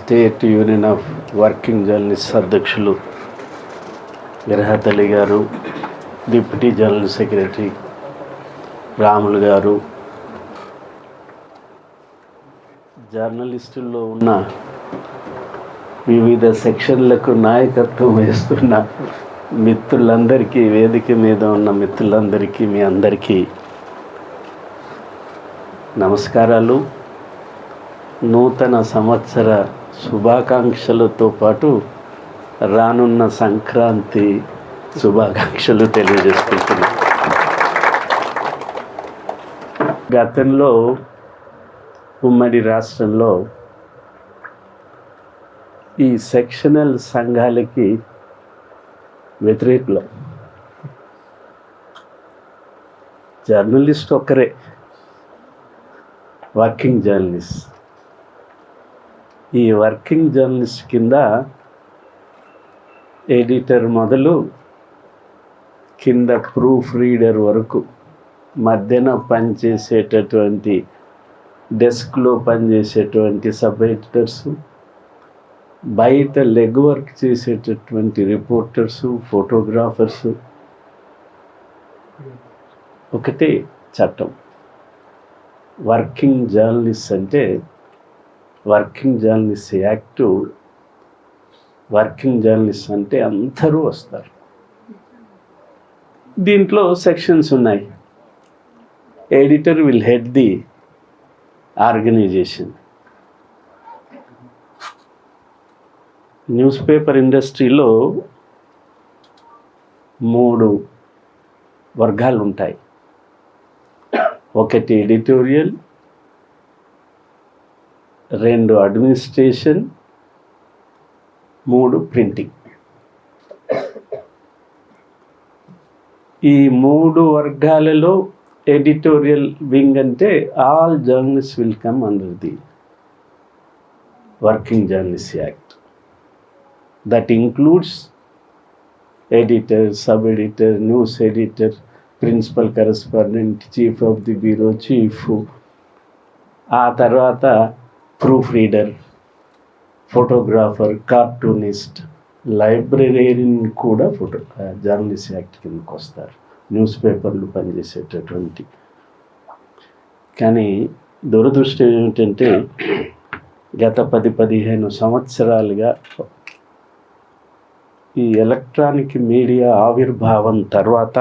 State union of working journalist అధ్యక్షులు విరహతలి గారు, డిప్యూటీ జనరల్ సెక్రటరీ రాములు గారు, జర్నలిస్టుల్లో ఉన్న వివిధ సెక్షన్లకు నాయకత్వం వహిస్తున్న మిత్రులందరికీ, వేదిక మీద ఉన్న మిత్రులందరికీ, మీ అందరికీ నమస్కారాలు. నూతన సంవత్సర శుభాకాంక్షలతో పాటు రానున్న సంక్రాంతి శుభాకాంక్షలు తెలియజేసుకుంటున్నాను. గతంలో ఉమ్మడి రాష్ట్రంలో ఈ సెక్షనల్ సంఘాలకి వ్యతిరేకులు జర్నలిస్ట్ ఒక్కరే, వర్కింగ్ జర్నలిస్ట్. ఈ వర్కింగ్ జర్నలిస్ట్ కింద ఎడిటర్ మొదలు కింద ప్రూఫ్ రీడర్ వరకు మధ్యన పనిచేసేటటువంటి డెస్క్లో పనిచేసేటువంటి సబ్ ఎడిటర్స్, బయట లెగ్ వర్క్ చేసేటటువంటి రిపోర్టర్సు, ఫోటోగ్రాఫర్సు, ఒకటే చట్టం. వర్కింగ్ జర్నలిస్ట్ అంటే working journalist act, working journalist అంటే అందరూ వస్తారు. దీంట్లో సెక్షన్స్ ఉన్నాయి. Editor will head the organisation. Newspaper ఇండస్ట్రీలో 3 వర్గాలు ఉంటాయి. ఒకటి ఎడిటోరియల్, 2 అడ్మినిస్ట్రేషన్, 3 ప్రింటింగ్. ఈ 3 వర్గాలలో ఎడిటోరియల్ వింగ్ అంటే all journalist will come under the working journalist act. That includes editor, sub editor, news editor, principal correspondent, chief of the bureau, chief, ఆ తర్వాత proof reader, photographer, cartoonist, లైబ్రరీని కూడా journalist act కిందకు వస్తారు, news పేపర్లు పనిచేసేటటువంటి. కానీ దురదృష్టం ఏమిటంటే గత 10-15 సంవత్సరాలుగా ఈ ఎలక్ట్రానిక్ మీడియా ఆవిర్భావం తర్వాత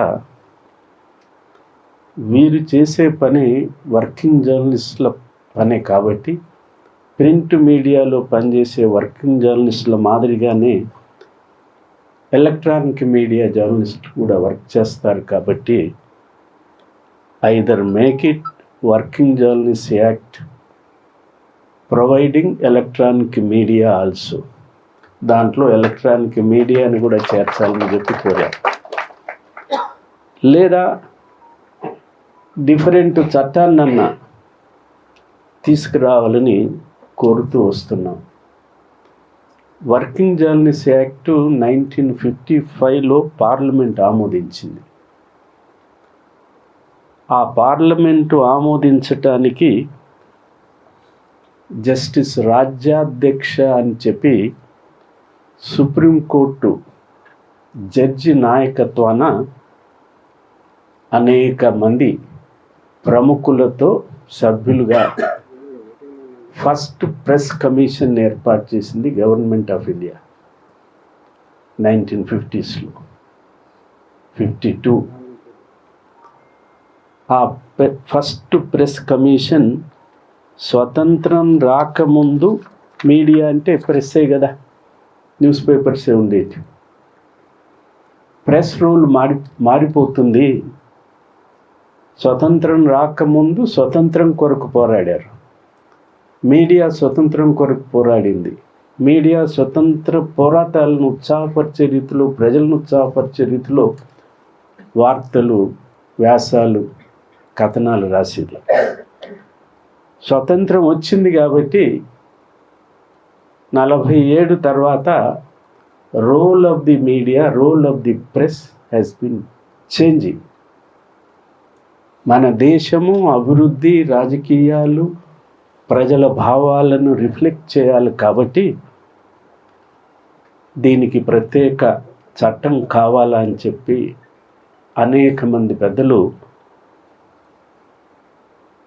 వీరు చేసే పని వర్కింగ్ జర్నలిస్టుల పనే కాబట్టి ప్రింట్ మీడియాలో పనిచేసే వర్కింగ్ జర్నలిస్టుల మాదిరిగానే ఎలక్ట్రానిక్ మీడియా జర్నలిస్ట్ కూడా వర్క్ చేస్తారు. కాబట్టి either make it working journalist act providing electronic media also, దాంట్లో ఎలక్ట్రానిక్ మీడియాని కూడా చేర్చాలని చెప్పి కోరారు. లేదా డిఫరెంట్ చట్టాన్నన్నా తీసుకురావాలని కోరుతూ వస్తున్నాం. వర్కింగ్ జర్నలిస్ట్ యాక్టు 1955లో పార్లమెంట్ ఆమోదించింది. ఆ పార్లమెంటు ఆమోదించటానికి జస్టిస్ రాజ్యాధ్యక్ష అని చెప్పి సుప్రీంకోర్టు జడ్జి నాయకత్వాన అనేక మంది ప్రముఖులతో సభ్యులుగా ఫస్ట్ ప్రెస్ కమిషన్ ఏర్పాటు చేసింది గవర్నమెంట్ ఆఫ్ ఇండియా 1950స్లో. 52 ఆ ఫస్ట్ ప్రెస్ కమిషన్ స్వతంత్రం రాకముందు మీడియా అంటే ప్రెస్సే కదా, న్యూస్ పేపర్సే ఉండేది. ప్రెస్ రూల్ మారిపోతుంది. స్వతంత్రం రాకముందు స్వతంత్రం కొరకు పోరాడారు, మీడియా స్వతంత్రం కొరకు పోరాడింది. మీడియా స్వతంత్ర పోరాటాలను ఉత్సాహపరిచే రీతిలో, ప్రజలను ఉత్సాహపరిచే రీతిలో వార్తలు, వ్యాసాలు, కథనాలు రాసేది. స్వతంత్రం వచ్చింది కాబట్టి 47 తర్వాత role of the media, role of the press has been changing. మన దేశము అభివృద్ధి, రాజకీయాలు, ప్రజల భావాలను రిఫ్లెక్ట్ చేయాలి కాబట్టి దీనికి ప్రత్యేక చట్టం కావాలని చెప్పి అనేక మంది పెద్దలు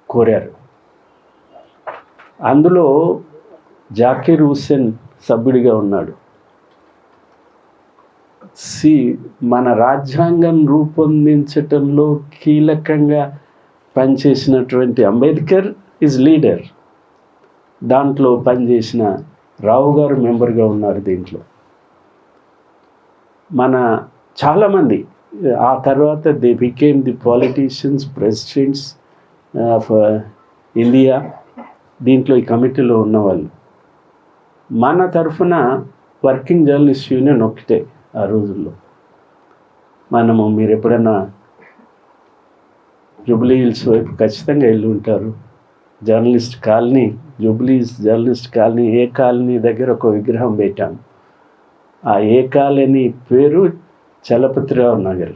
కోరారు. అందులో జాకీర్ హుస్సేన్ సభ్యుడిగా ఉన్నాడు. మన రాజ్యాంగం రూపొందించటంలో కీలకంగా పనిచేసినటువంటి అంబేద్కర్ ఈజ్ లీడర్. దాంట్లో పనిచేసిన రావు గారు మెంబర్గా ఉన్నారు. దీంట్లో మన చాలామంది ఆ తర్వాత they became the politicians, presidents of India. దీంట్లో ఈ కమిటీలో ఉన్నవాళ్ళు. మన తరఫున వర్కింగ్ జర్నలిస్ట్ యూనియన్ ఒకటే ఆ రోజుల్లో. మీరు ఎప్పుడైనా జూబ్లీ హిల్స్ వైపు ఖచ్చితంగా వెళ్ళి ఉంటారు. జర్నలిస్ట్ కాలనీ, జూబ్లీస్ జర్నలిస్ట్ కాలనీ, ఏ కాలనీ దగ్గర ఒక విగ్రహం పెట్టాము. ఆ ఏ కాలనీ పేరు చలపతిరావు నగర్.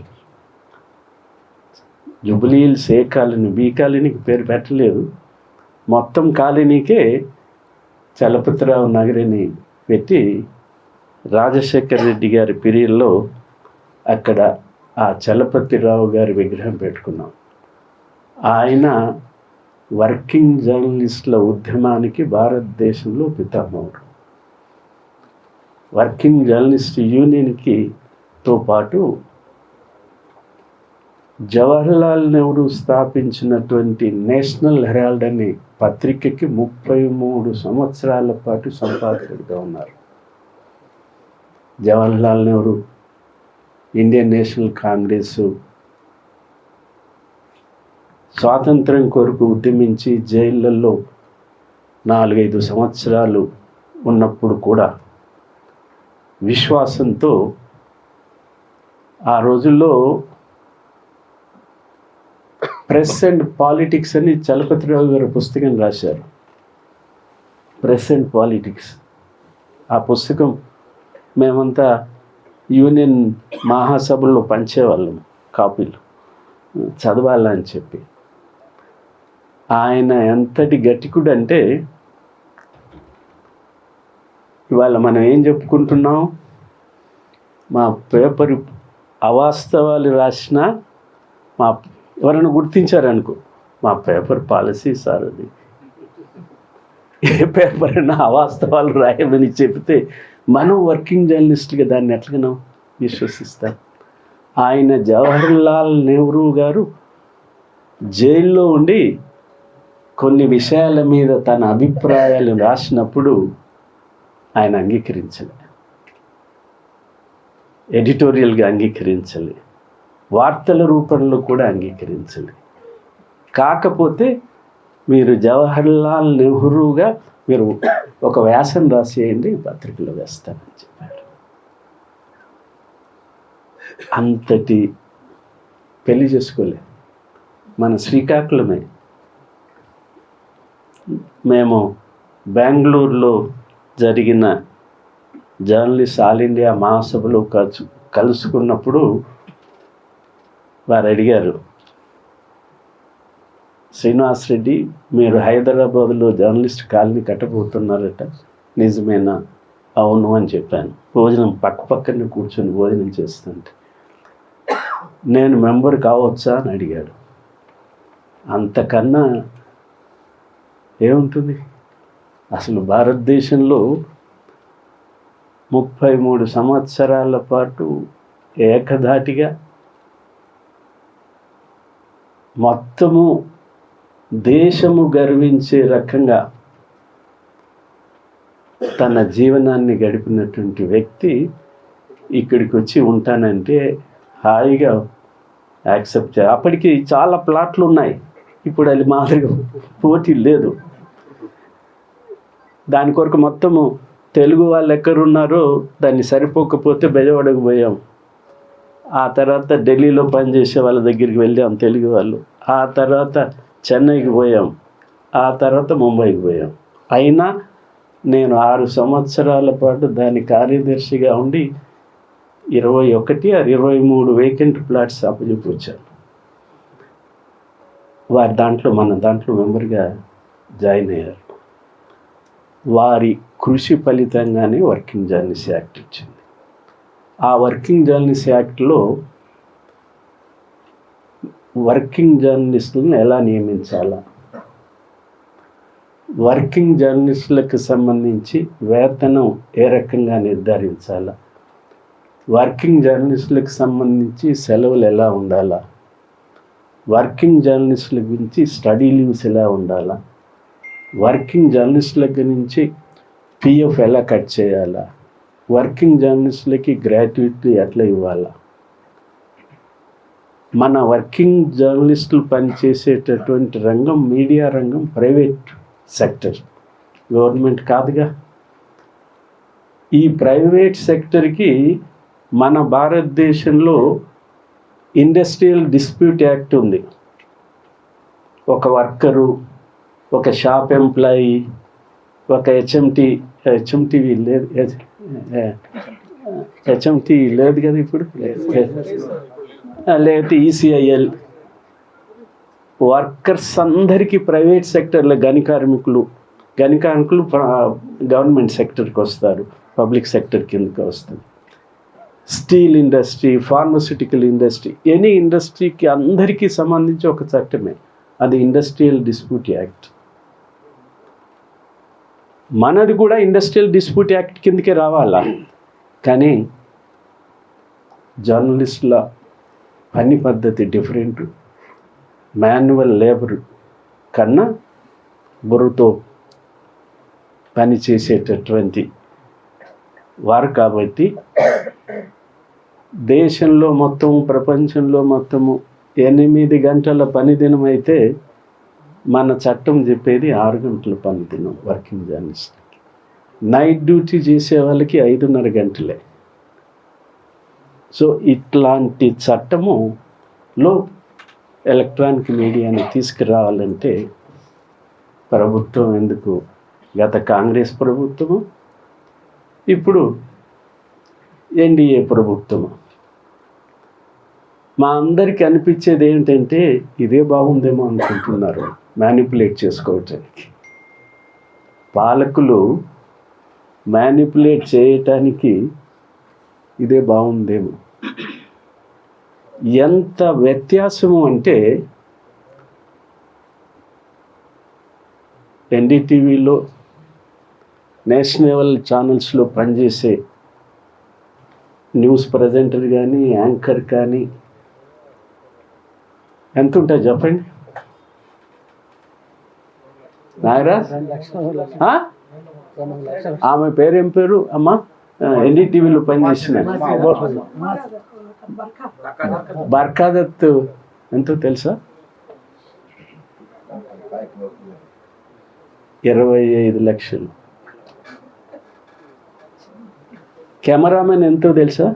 జూబ్లీ హిల్స్ ఏ కాలనీ, బి కాలనీకి పేరు పెట్టలేదు, మొత్తం కాలనీకే చలపతిరావు నగరిని పెట్టి రాజశేఖర రెడ్డి గారి పీరియడ్లో అక్కడ ఆ చలపతిరావు గారి విగ్రహం పెట్టుకున్నాం. ఆయన వర్కింగ్ జర్నలిస్టుల ఉద్యమానికి భారతదేశంలో పితామహుడు. వర్కింగ్ జర్నలిస్ట్ యూనియన్కి తో పాటు జవహర్లాల్ నెహ్రూ స్థాపించినటువంటి నేషనల్ హెరాల్డ్ అనే పత్రికకి 33 సంవత్సరాల పాటు సంపాదకుడిగా ఉన్నారు. జవహర్లాల్ నెహ్రూ ఇండియన్ నేషనల్ కాంగ్రెస్ స్వాతంత్రం కొరకు ఉద్యమించి జైళ్ళల్లో 4-5 సంవత్సరాలు ఉన్నప్పుడు కూడా విశ్వాసంతో ఆ రోజుల్లో ప్రెస్ అండ్ పాలిటిక్స్ అని చలపతిరావు గారు పుస్తకం రాశారు. Press and politics. ఆ పుస్తకం మేమంతా యూనియన్ మహాసభల్లో పంచేవాళ్ళం కాపీలు, చదవాలని చెప్పి. ఆయన ఎంతటి గట్టికుడు అంటే, ఇవాళ మనం ఏం చెప్పుకుంటున్నాం, మా పేపర్ అవాస్తవాలు రాసినా మా ఎవరైనా గుర్తించారనుకో, మా పేపర్ పాలసీ సార్ అది. ఏ పేపర్ అయినా అవాస్తవాలు రాయమని చెప్తే మనం వర్కింగ్ జర్నలిస్ట్గా దాన్ని ఎట్లాగనో విశ్వసిస్తాం. ఆయన జవహర్లాల్ నెహ్రూ గారు జైల్లో ఉండి కొన్ని విషయాల మీద తన అభిప్రాయాలు రాసినప్పుడు ఆయన అంగీకరించలే, ఎడిటోరియల్గా అంగీకరించలే, వార్తల రూపంలో కూడా అంగీకరించలే. కాకపోతే మీరు జవహర్లాల్ నెహ్రూగా మీరు ఒక వ్యాసం రాసేయండి, పత్రికలో వేస్తానని చెప్పారు. అంతటి పెళ్లి చేసుకోలే. మన శ్రీకాకుళమే. మేము బెంగళూరులో జరిగిన జర్నలిస్ట్ ఆల్ ఇండియా మహాసభలో కలుసుకున్నప్పుడు వారు అడిగారు, శ్రీనివాస్ రెడ్డి మీరు హైదరాబాద్లో జర్నలిస్ట్ కాలనీ కట్టబోతున్నారట, నిజమేనా? అవును అని చెప్పాను. భోజనం పక్కనే కూర్చొని భోజనం చేస్తుంటే, నేను మెంబర్ కావచ్చా అని అడిగాడు. అంతకన్నా ఏముంటుంది? అసలు భారతదేశంలో 33 సంవత్సరాల పాటు ఏకధాటిగా మొత్తము దేశము గర్వించే రకంగా తన జీవనాన్ని గడిపినటువంటి వ్యక్తి ఇక్కడికి వచ్చి ఉంటానంటే హాయిగా యాక్సెప్ట్ చేయాలి. అప్పటికి చాలా ప్లాట్లు ఉన్నాయి, ఇప్పుడు అది మాదిరిగా పోటీ లేదు. దాని కొరకు మొత్తము తెలుగు వాళ్ళు ఎక్కడున్నారో దాన్ని సరిపోకపోతే బెజవాడకు పోయాం. ఆ తర్వాత ఢిల్లీలో పనిచేసే వాళ్ళ దగ్గరికి వెళ్ళాం తెలుగు వాళ్ళు. ఆ తర్వాత చెన్నైకి పోయాం. ఆ తర్వాత ముంబైకి పోయాం. అయినా నేను 6 సంవత్సరాల పాటు దాని కార్యదర్శిగా ఉండి 21-23 వేకెంట్ ప్లాట్స్ అప్పచెప్పి వచ్చాను. వారి దాంట్లో మన దాంట్లో మెంబర్గా జాయిన్ అయ్యారు. వారి కృషి ఫలితంగానే వర్కింగ్ జర్నలిస్ట్ యాక్ట్ వచ్చింది. ఆ వర్కింగ్ జర్నలిస్ట్ యాక్ట్లో వర్కింగ్ జర్నలిస్టులను ఎలా నియమించాలా, వర్కింగ్ జర్నలిస్టులకు సంబంధించి వేతనం ఏ రకంగా నిర్ధారించాలా, వర్కింగ్ జర్నలిస్టులకు సంబంధించి సెలవులు ఎలా ఉండాలా, వర్కింగ్ జర్నలిస్టుల గురించి స్టడీ లీవ్స్ ఎలా ఉండాలా, వర్కింగ్ జర్నలిస్టుల గురించి పిఎఫ్ ఎలా కట్ చేయాలా, వర్కింగ్ జర్నలిస్టులకి గ్రాట్యుటీ ఎట్లా ఇవ్వాలా. మన వర్కింగ్ జర్నలిస్టులు పనిచేసేటటువంటి రంగం మీడియా రంగం ప్రైవేట్ సెక్టర్, గవర్నమెంట్ కాదుగా. ఈ ప్రైవేట్ సెక్టర్కి మన భారతదేశంలో ఇండస్ట్రియల్ డిస్ప్యూట్ యాక్ట్ ఉంది. ఒక వర్కరు, ఒక షాప్ ఎంప్లాయీ, ఒక హెచ్ఎంటీ లేదు, హెచ్ఎంటీ లేదు కదా ఇప్పుడు, లేకపోతే ఈసీఐఎల్, వర్కర్స్ అందరికీ ప్రైవేట్ సెక్టర్లో గని కార్మికులు గవర్నమెంట్ సెక్టర్కి వస్తారు, పబ్లిక్ సెక్టర్ కిందకి వస్తుంది. Steel industry, pharmaceutical industry, any ఇండస్ట్రీకి అందరికీ సంబంధించి ఒక చట్టమే, అది ఇండస్ట్రియల్ డిస్ప్యూట్ యాక్ట్. మనది కూడా ఇండస్ట్రియల్ డిస్ప్యూట్ యాక్ట్ కిందకే రావాలా, కానీ జర్నలిస్టుల పని పద్ధతి డిఫరెంట్. మాన్యువల్ లేబర్ కన్నా బుర్రతో పని చేసేటటువంటి వారు కాబట్టి దేశంలో మొత్తం, ప్రపంచంలో మొత్తము 8 గంటల పని దినం అయితే మన చట్టం చెప్పేది 6 గంటల పని దినం వర్కింగ్ జర్నలిస్ట్కి. నైట్ డ్యూటీ చేసే వాళ్ళకి 5.5 గంటలే. సో ఇట్లాంటి చట్టములో ఎలక్ట్రానిక్ మీడియాని తీసుకురావాలంటే ప్రభుత్వం ఎందుకు, గత కాంగ్రెస్ ప్రభుత్వము, ఇప్పుడు ఎన్డీఏ ప్రభుత్వము, మా అందరికీ అనిపించేది ఏంటంటే ఇదే బాగుందేమో అనుకుంటున్నారు మ్యానిపులేట్ చేసుకోవటానికి. పాలకులు మ్యానిపులేట్ చేయటానికి ఇదే బాగుందేమో. ఎంత వ్యత్యాసము అంటే ఎన్డీటీవీలో, నేషనల్ ఛానల్స్లో పనిచేసే న్యూస్ ప్రజెంటర్ కానీ, యాంకర్ కానీ ఎంత ఉంటుంది చెప్పండి నాగరాజ్? ఆమె పేరేం పేరు అమ్మా? ఎన్డీటీవీలో పనిచేసిన బర్ఖాదత్ ఎంతో తెలుసా? 25 లక్షలు. కెమెరామెన్ ఎంతో తెలుసా?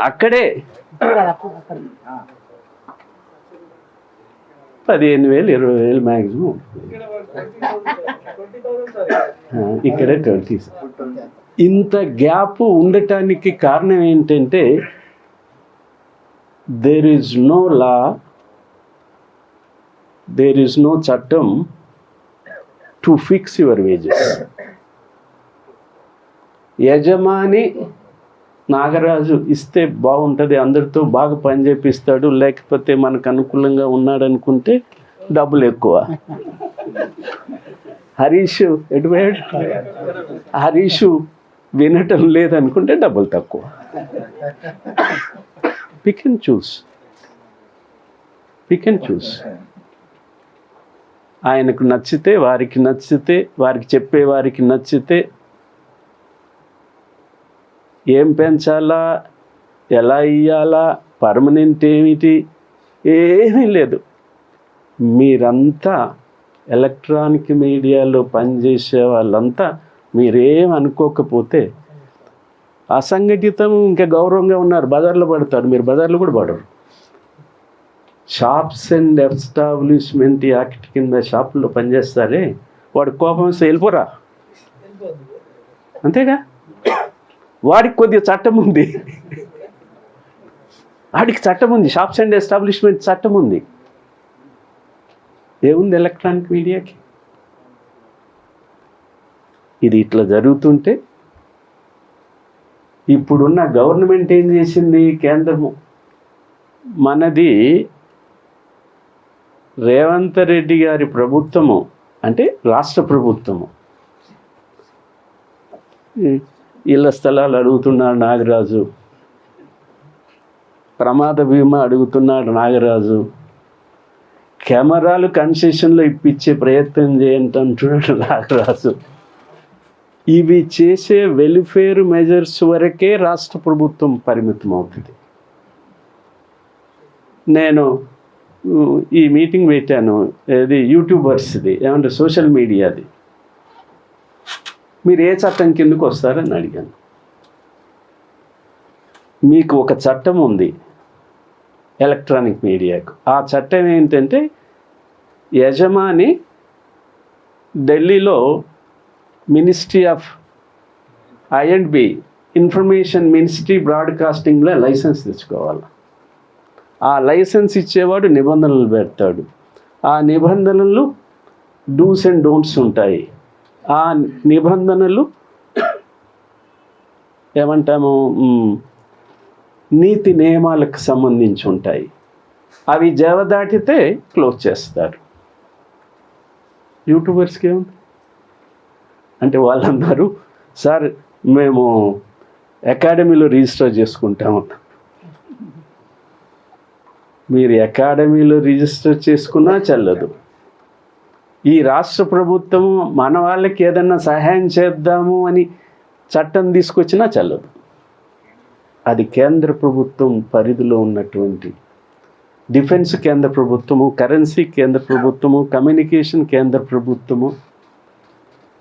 అక్కడే 15,000 20,000 మ్యాక్సిమం, ఇక్కడే 20. ఇంత గ్యాప్ ఉండటానికి కారణం ఏంటంటే there is no law, there is no చట్టం టు ఫిక్స్ యువర్ వేజెస్. యజమాని నాగరాజు ఇస్తే బాగుంటుంది, అందరితో బాగా పని చేపిస్తాడు, లేకపోతే మనకు అనుకూలంగా ఉన్నాడు అనుకుంటే డబ్బులు ఎక్కువ. హరీష్ ఎటుపోయాడు? హరీష్ వినటం లేదనుకుంటే డబ్బులు తక్కువ. Pick and choose, pick and choose. ఆయనకు నచ్చితే, వారికి నచ్చితే, వారికి చెప్పే వారికి నచ్చితే ఏం పెంచాలా, ఎలా ఇయ్యాలా, పర్మనెంట్ ఏమిటి, ఏమీ లేదు. మీరంతా ఎలక్ట్రానిక్ మీడియాలో పనిచేసే వాళ్ళంతా మీరేం అనుకోకపోతే అసంఘటితం ఇంకా గౌరవంగా ఉన్నారు, బజార్లో పడతాడు, మీరు బజార్లో కూడా పడరు. షాప్స్ అండ్ ఎస్టాబ్లిష్మెంట్ యాక్ట్ కింద షాపుల్లో పనిచేస్తారే, వాడు కోపం వస్తే వెళ్ళిపోరా, అంతేగా. వాడికి కొద్దిగా చట్టం ఉంది, వాడికి చట్టం ఉంది, షాప్స్ అండ్ ఎస్టాబ్లిష్మెంట్ చట్టం ఉంది. ఏముంది ఎలక్ట్రానిక్ మీడియాకి? ఇది ఇట్లా జరుగుతుంటే ఇప్పుడున్న గవర్నమెంట్ ఏం చేసింది? కేంద్రము మనది రేవంత్ రెడ్డి గారి ప్రభుత్వము, అంటే రాష్ట్ర ప్రభుత్వము, ఇళ్ల స్థలాలు అడుగుతున్నాడు నాగరాజు, ప్రమాద బీమా అడుగుతున్నాడు నాగరాజు, కెమెరాలు కన్సెషన్లో ఇప్పించే ప్రయత్నం చేయండి అంటున్నాడు నాగరాజు. ఇవి చేసే వెల్ఫేర్ మెజర్స్ వరకే రాష్ట్ర ప్రభుత్వం పరిమితం అవుతుంది. నేను ఈ మీటింగ్ పెట్టాను, ఇది యూట్యూబర్స్ది, ఏమంటే సోషల్ మీడియాది, మీరు ఏ చట్టం కిందకు వస్తారని అడిగాను. మీకు ఒక చట్టం ఉంది ఎలక్ట్రానిక్ మీడియాకు. ఆ చట్టం ఏంటంటే యజమాని ఢిల్లీలో ministry of I&B information ministry బ్రాడ్కాస్టింగ్లో లైసెన్స్ తెచ్చుకోవాలి. ఆ లైసెన్స్ ఇచ్చేవాడు నిబంధనలు పెడతాడు. ఆ నిబంధనలు డూస్ అండ్ డోంట్స్ ఉంటాయి. ఆ నిబంధనలు ఏమంటాము, నీతి నియమాలకు సంబంధించి ఉంటాయి. అవి జవదాటితే క్లోజ్ చేస్తారు. యూట్యూబర్స్కి ఏముంది అంటే వాళ్ళు అన్నారు, సార్ మేము అకాడమీలో రిజిస్టర్ చేసుకుంటాము. మీరు అకాడమీలో రిజిస్టర్ చేసుకున్నా చెల్లదు. ఈ రాష్ట్ర ప్రభుత్వము మన వాళ్ళకి ఏదన్నా సహాయం చేద్దాము అని చట్టం తీసుకొచ్చినా చెల్లదు. అది కేంద్ర ప్రభుత్వం పరిధిలో ఉన్నటువంటి డిఫెన్స్ కేంద్ర ప్రభుత్వము, కరెన్సీ కేంద్ర ప్రభుత్వము, కమ్యూనికేషన్ కేంద్ర ప్రభుత్వము,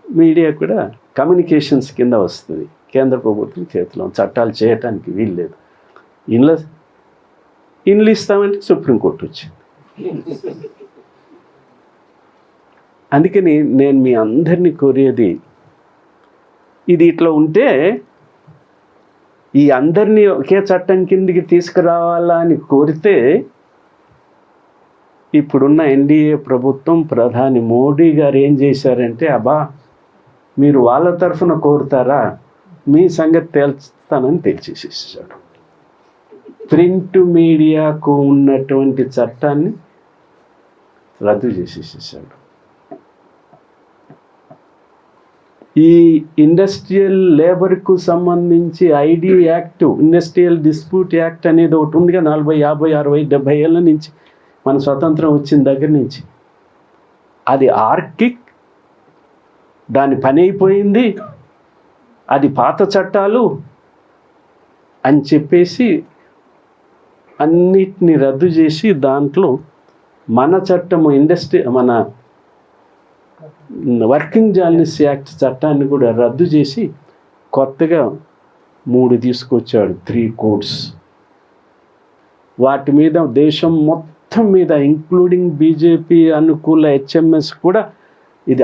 మీడియా కూడా కమ్యూనికేషన్స్ కింద వస్తుంది. కేంద్ర ప్రభుత్వం చేతిలో చట్టాలు చేయటానికి వీల్లేదు. ఇండ్లు ఇస్తామంటే సుప్రీంకోర్టు వచ్చింది. అందుకని నేను మీ అందరినీ కోరేది, ఇది ఇట్లా ఉంటే ఈ అందరినీ ఒకే చట్టం కిందికి తీసుకురావాలా అని కోరితే ఇప్పుడున్న ఎన్డీఏ ప్రభుత్వం, ప్రధాని మోడీ గారు ఏం చేశారంటే, అబ్బా మీరు వాళ్ళ తరఫున కోరుతారా, మీ సంగతి తేల్చుతానని తెలిసేసేసాడు. ప్రింట్ మీడియాకు ఉన్నటువంటి చట్టాన్ని రద్దు చేసేసేసాడు. ఈ ఇండస్ట్రియల్ లేబర్కు సంబంధించి ID act, industrial dispute act అనేది ఒకటి ఉందిగా, 40, 50, 60, 70 ఏళ్ళ నుంచి మన స్వతంత్రం వచ్చిన దగ్గర నుంచి. అది ఆర్కిక్, దాని పని అయిపోయింది, అది పాత చట్టాలు అని చెప్పేసి అన్నిటిని రద్దు చేసి దాంట్లో మన చట్టము మన వర్కింగ్ జర్నలిస్ట్ యాక్ట్ చట్టాన్ని కూడా రద్దు చేసి కొత్తగా 3 తీసుకొచ్చాడు, 3 కోడ్స్. వాటి మీద దేశం మొత్తం మీద ఇంక్లూడింగ్ బీజేపీ అనుకూల HMS కూడా ఇది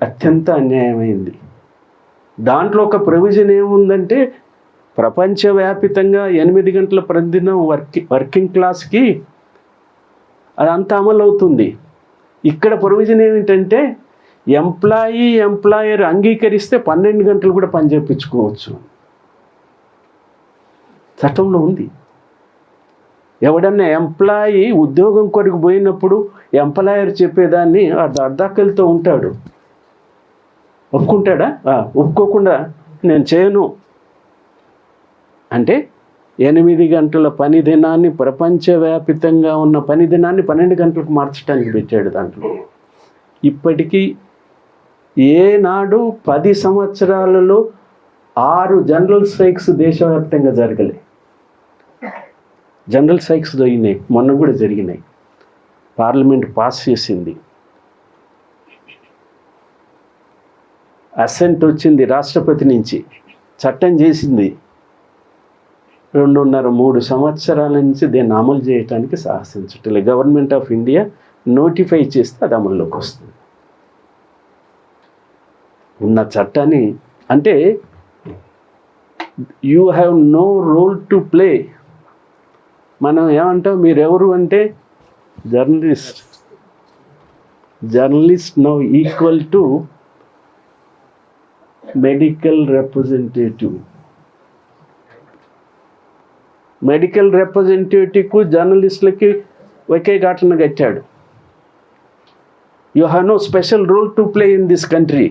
అత్యంత అన్యాయమైంది. దాంట్లో ఒక ప్రొవిజన్ ఏముందంటే, ప్రపంచవ్యాపితంగా 8 గంటల ప్రతిదినం వర్కింగ్ క్లాస్కి అదంతా అమలు అవుతుంది. ఇక్కడ ప్రొవిజన్ ఏమిటంటే, ఎంప్లాయర్ అంగీకరిస్తే 12 గంటలు కూడా పని చేయించుకోవచ్చు. చట్టంలో ఉంది. ఎవడన్నా ఎంప్లాయీ ఉద్యోగం కొరకు పోయినప్పుడు ఎంప్లాయర్ చెప్పేదాన్ని అర్ధాకలితో ఉంటాడు. ఒప్పుకుంటాడా? ఒప్పుకోకుండా నేను చేయను అంటే 8 గంటల పని దినాన్ని, ప్రపంచవ్యాపితంగా ఉన్న పని దినాన్ని 12 గంటలకు మార్చడానికి పెట్టాడు. దాంట్లో ఇప్పటికీ ఏనాడు 10 సంవత్సరాలలో 6 జనరల్ స్ట్రైక్స్ దేశవ్యాప్తంగా జరగలే. జనరల్ స్ట్రైక్స్ జరిగినాయి, మొన్న కూడా జరిగినాయి. పార్లమెంట్ పాస్ చేసింది, అసెంట్ వచ్చింది రాష్ట్రపతి నుంచి, చట్టం చేసింది. 2.5-3 సంవత్సరాల నుంచి దీన్ని అమలు చేయడానికి సాహసించట్లే. గవర్నమెంట్ ఆఫ్ ఇండియా నోటిఫై చేస్తే అది అమల్లోకి వస్తుంది. ఉన్న చట్టాన్ని అంటే you have no role to play. మనం ఏమంటాం, మీరెవరు అంటే journalist now equal to medical representative. Medical రిప్రజెంటేటివ్కు జర్నలిస్టులకి ఒకే ఘటన కట్టాడు. You have no special role to play in this country.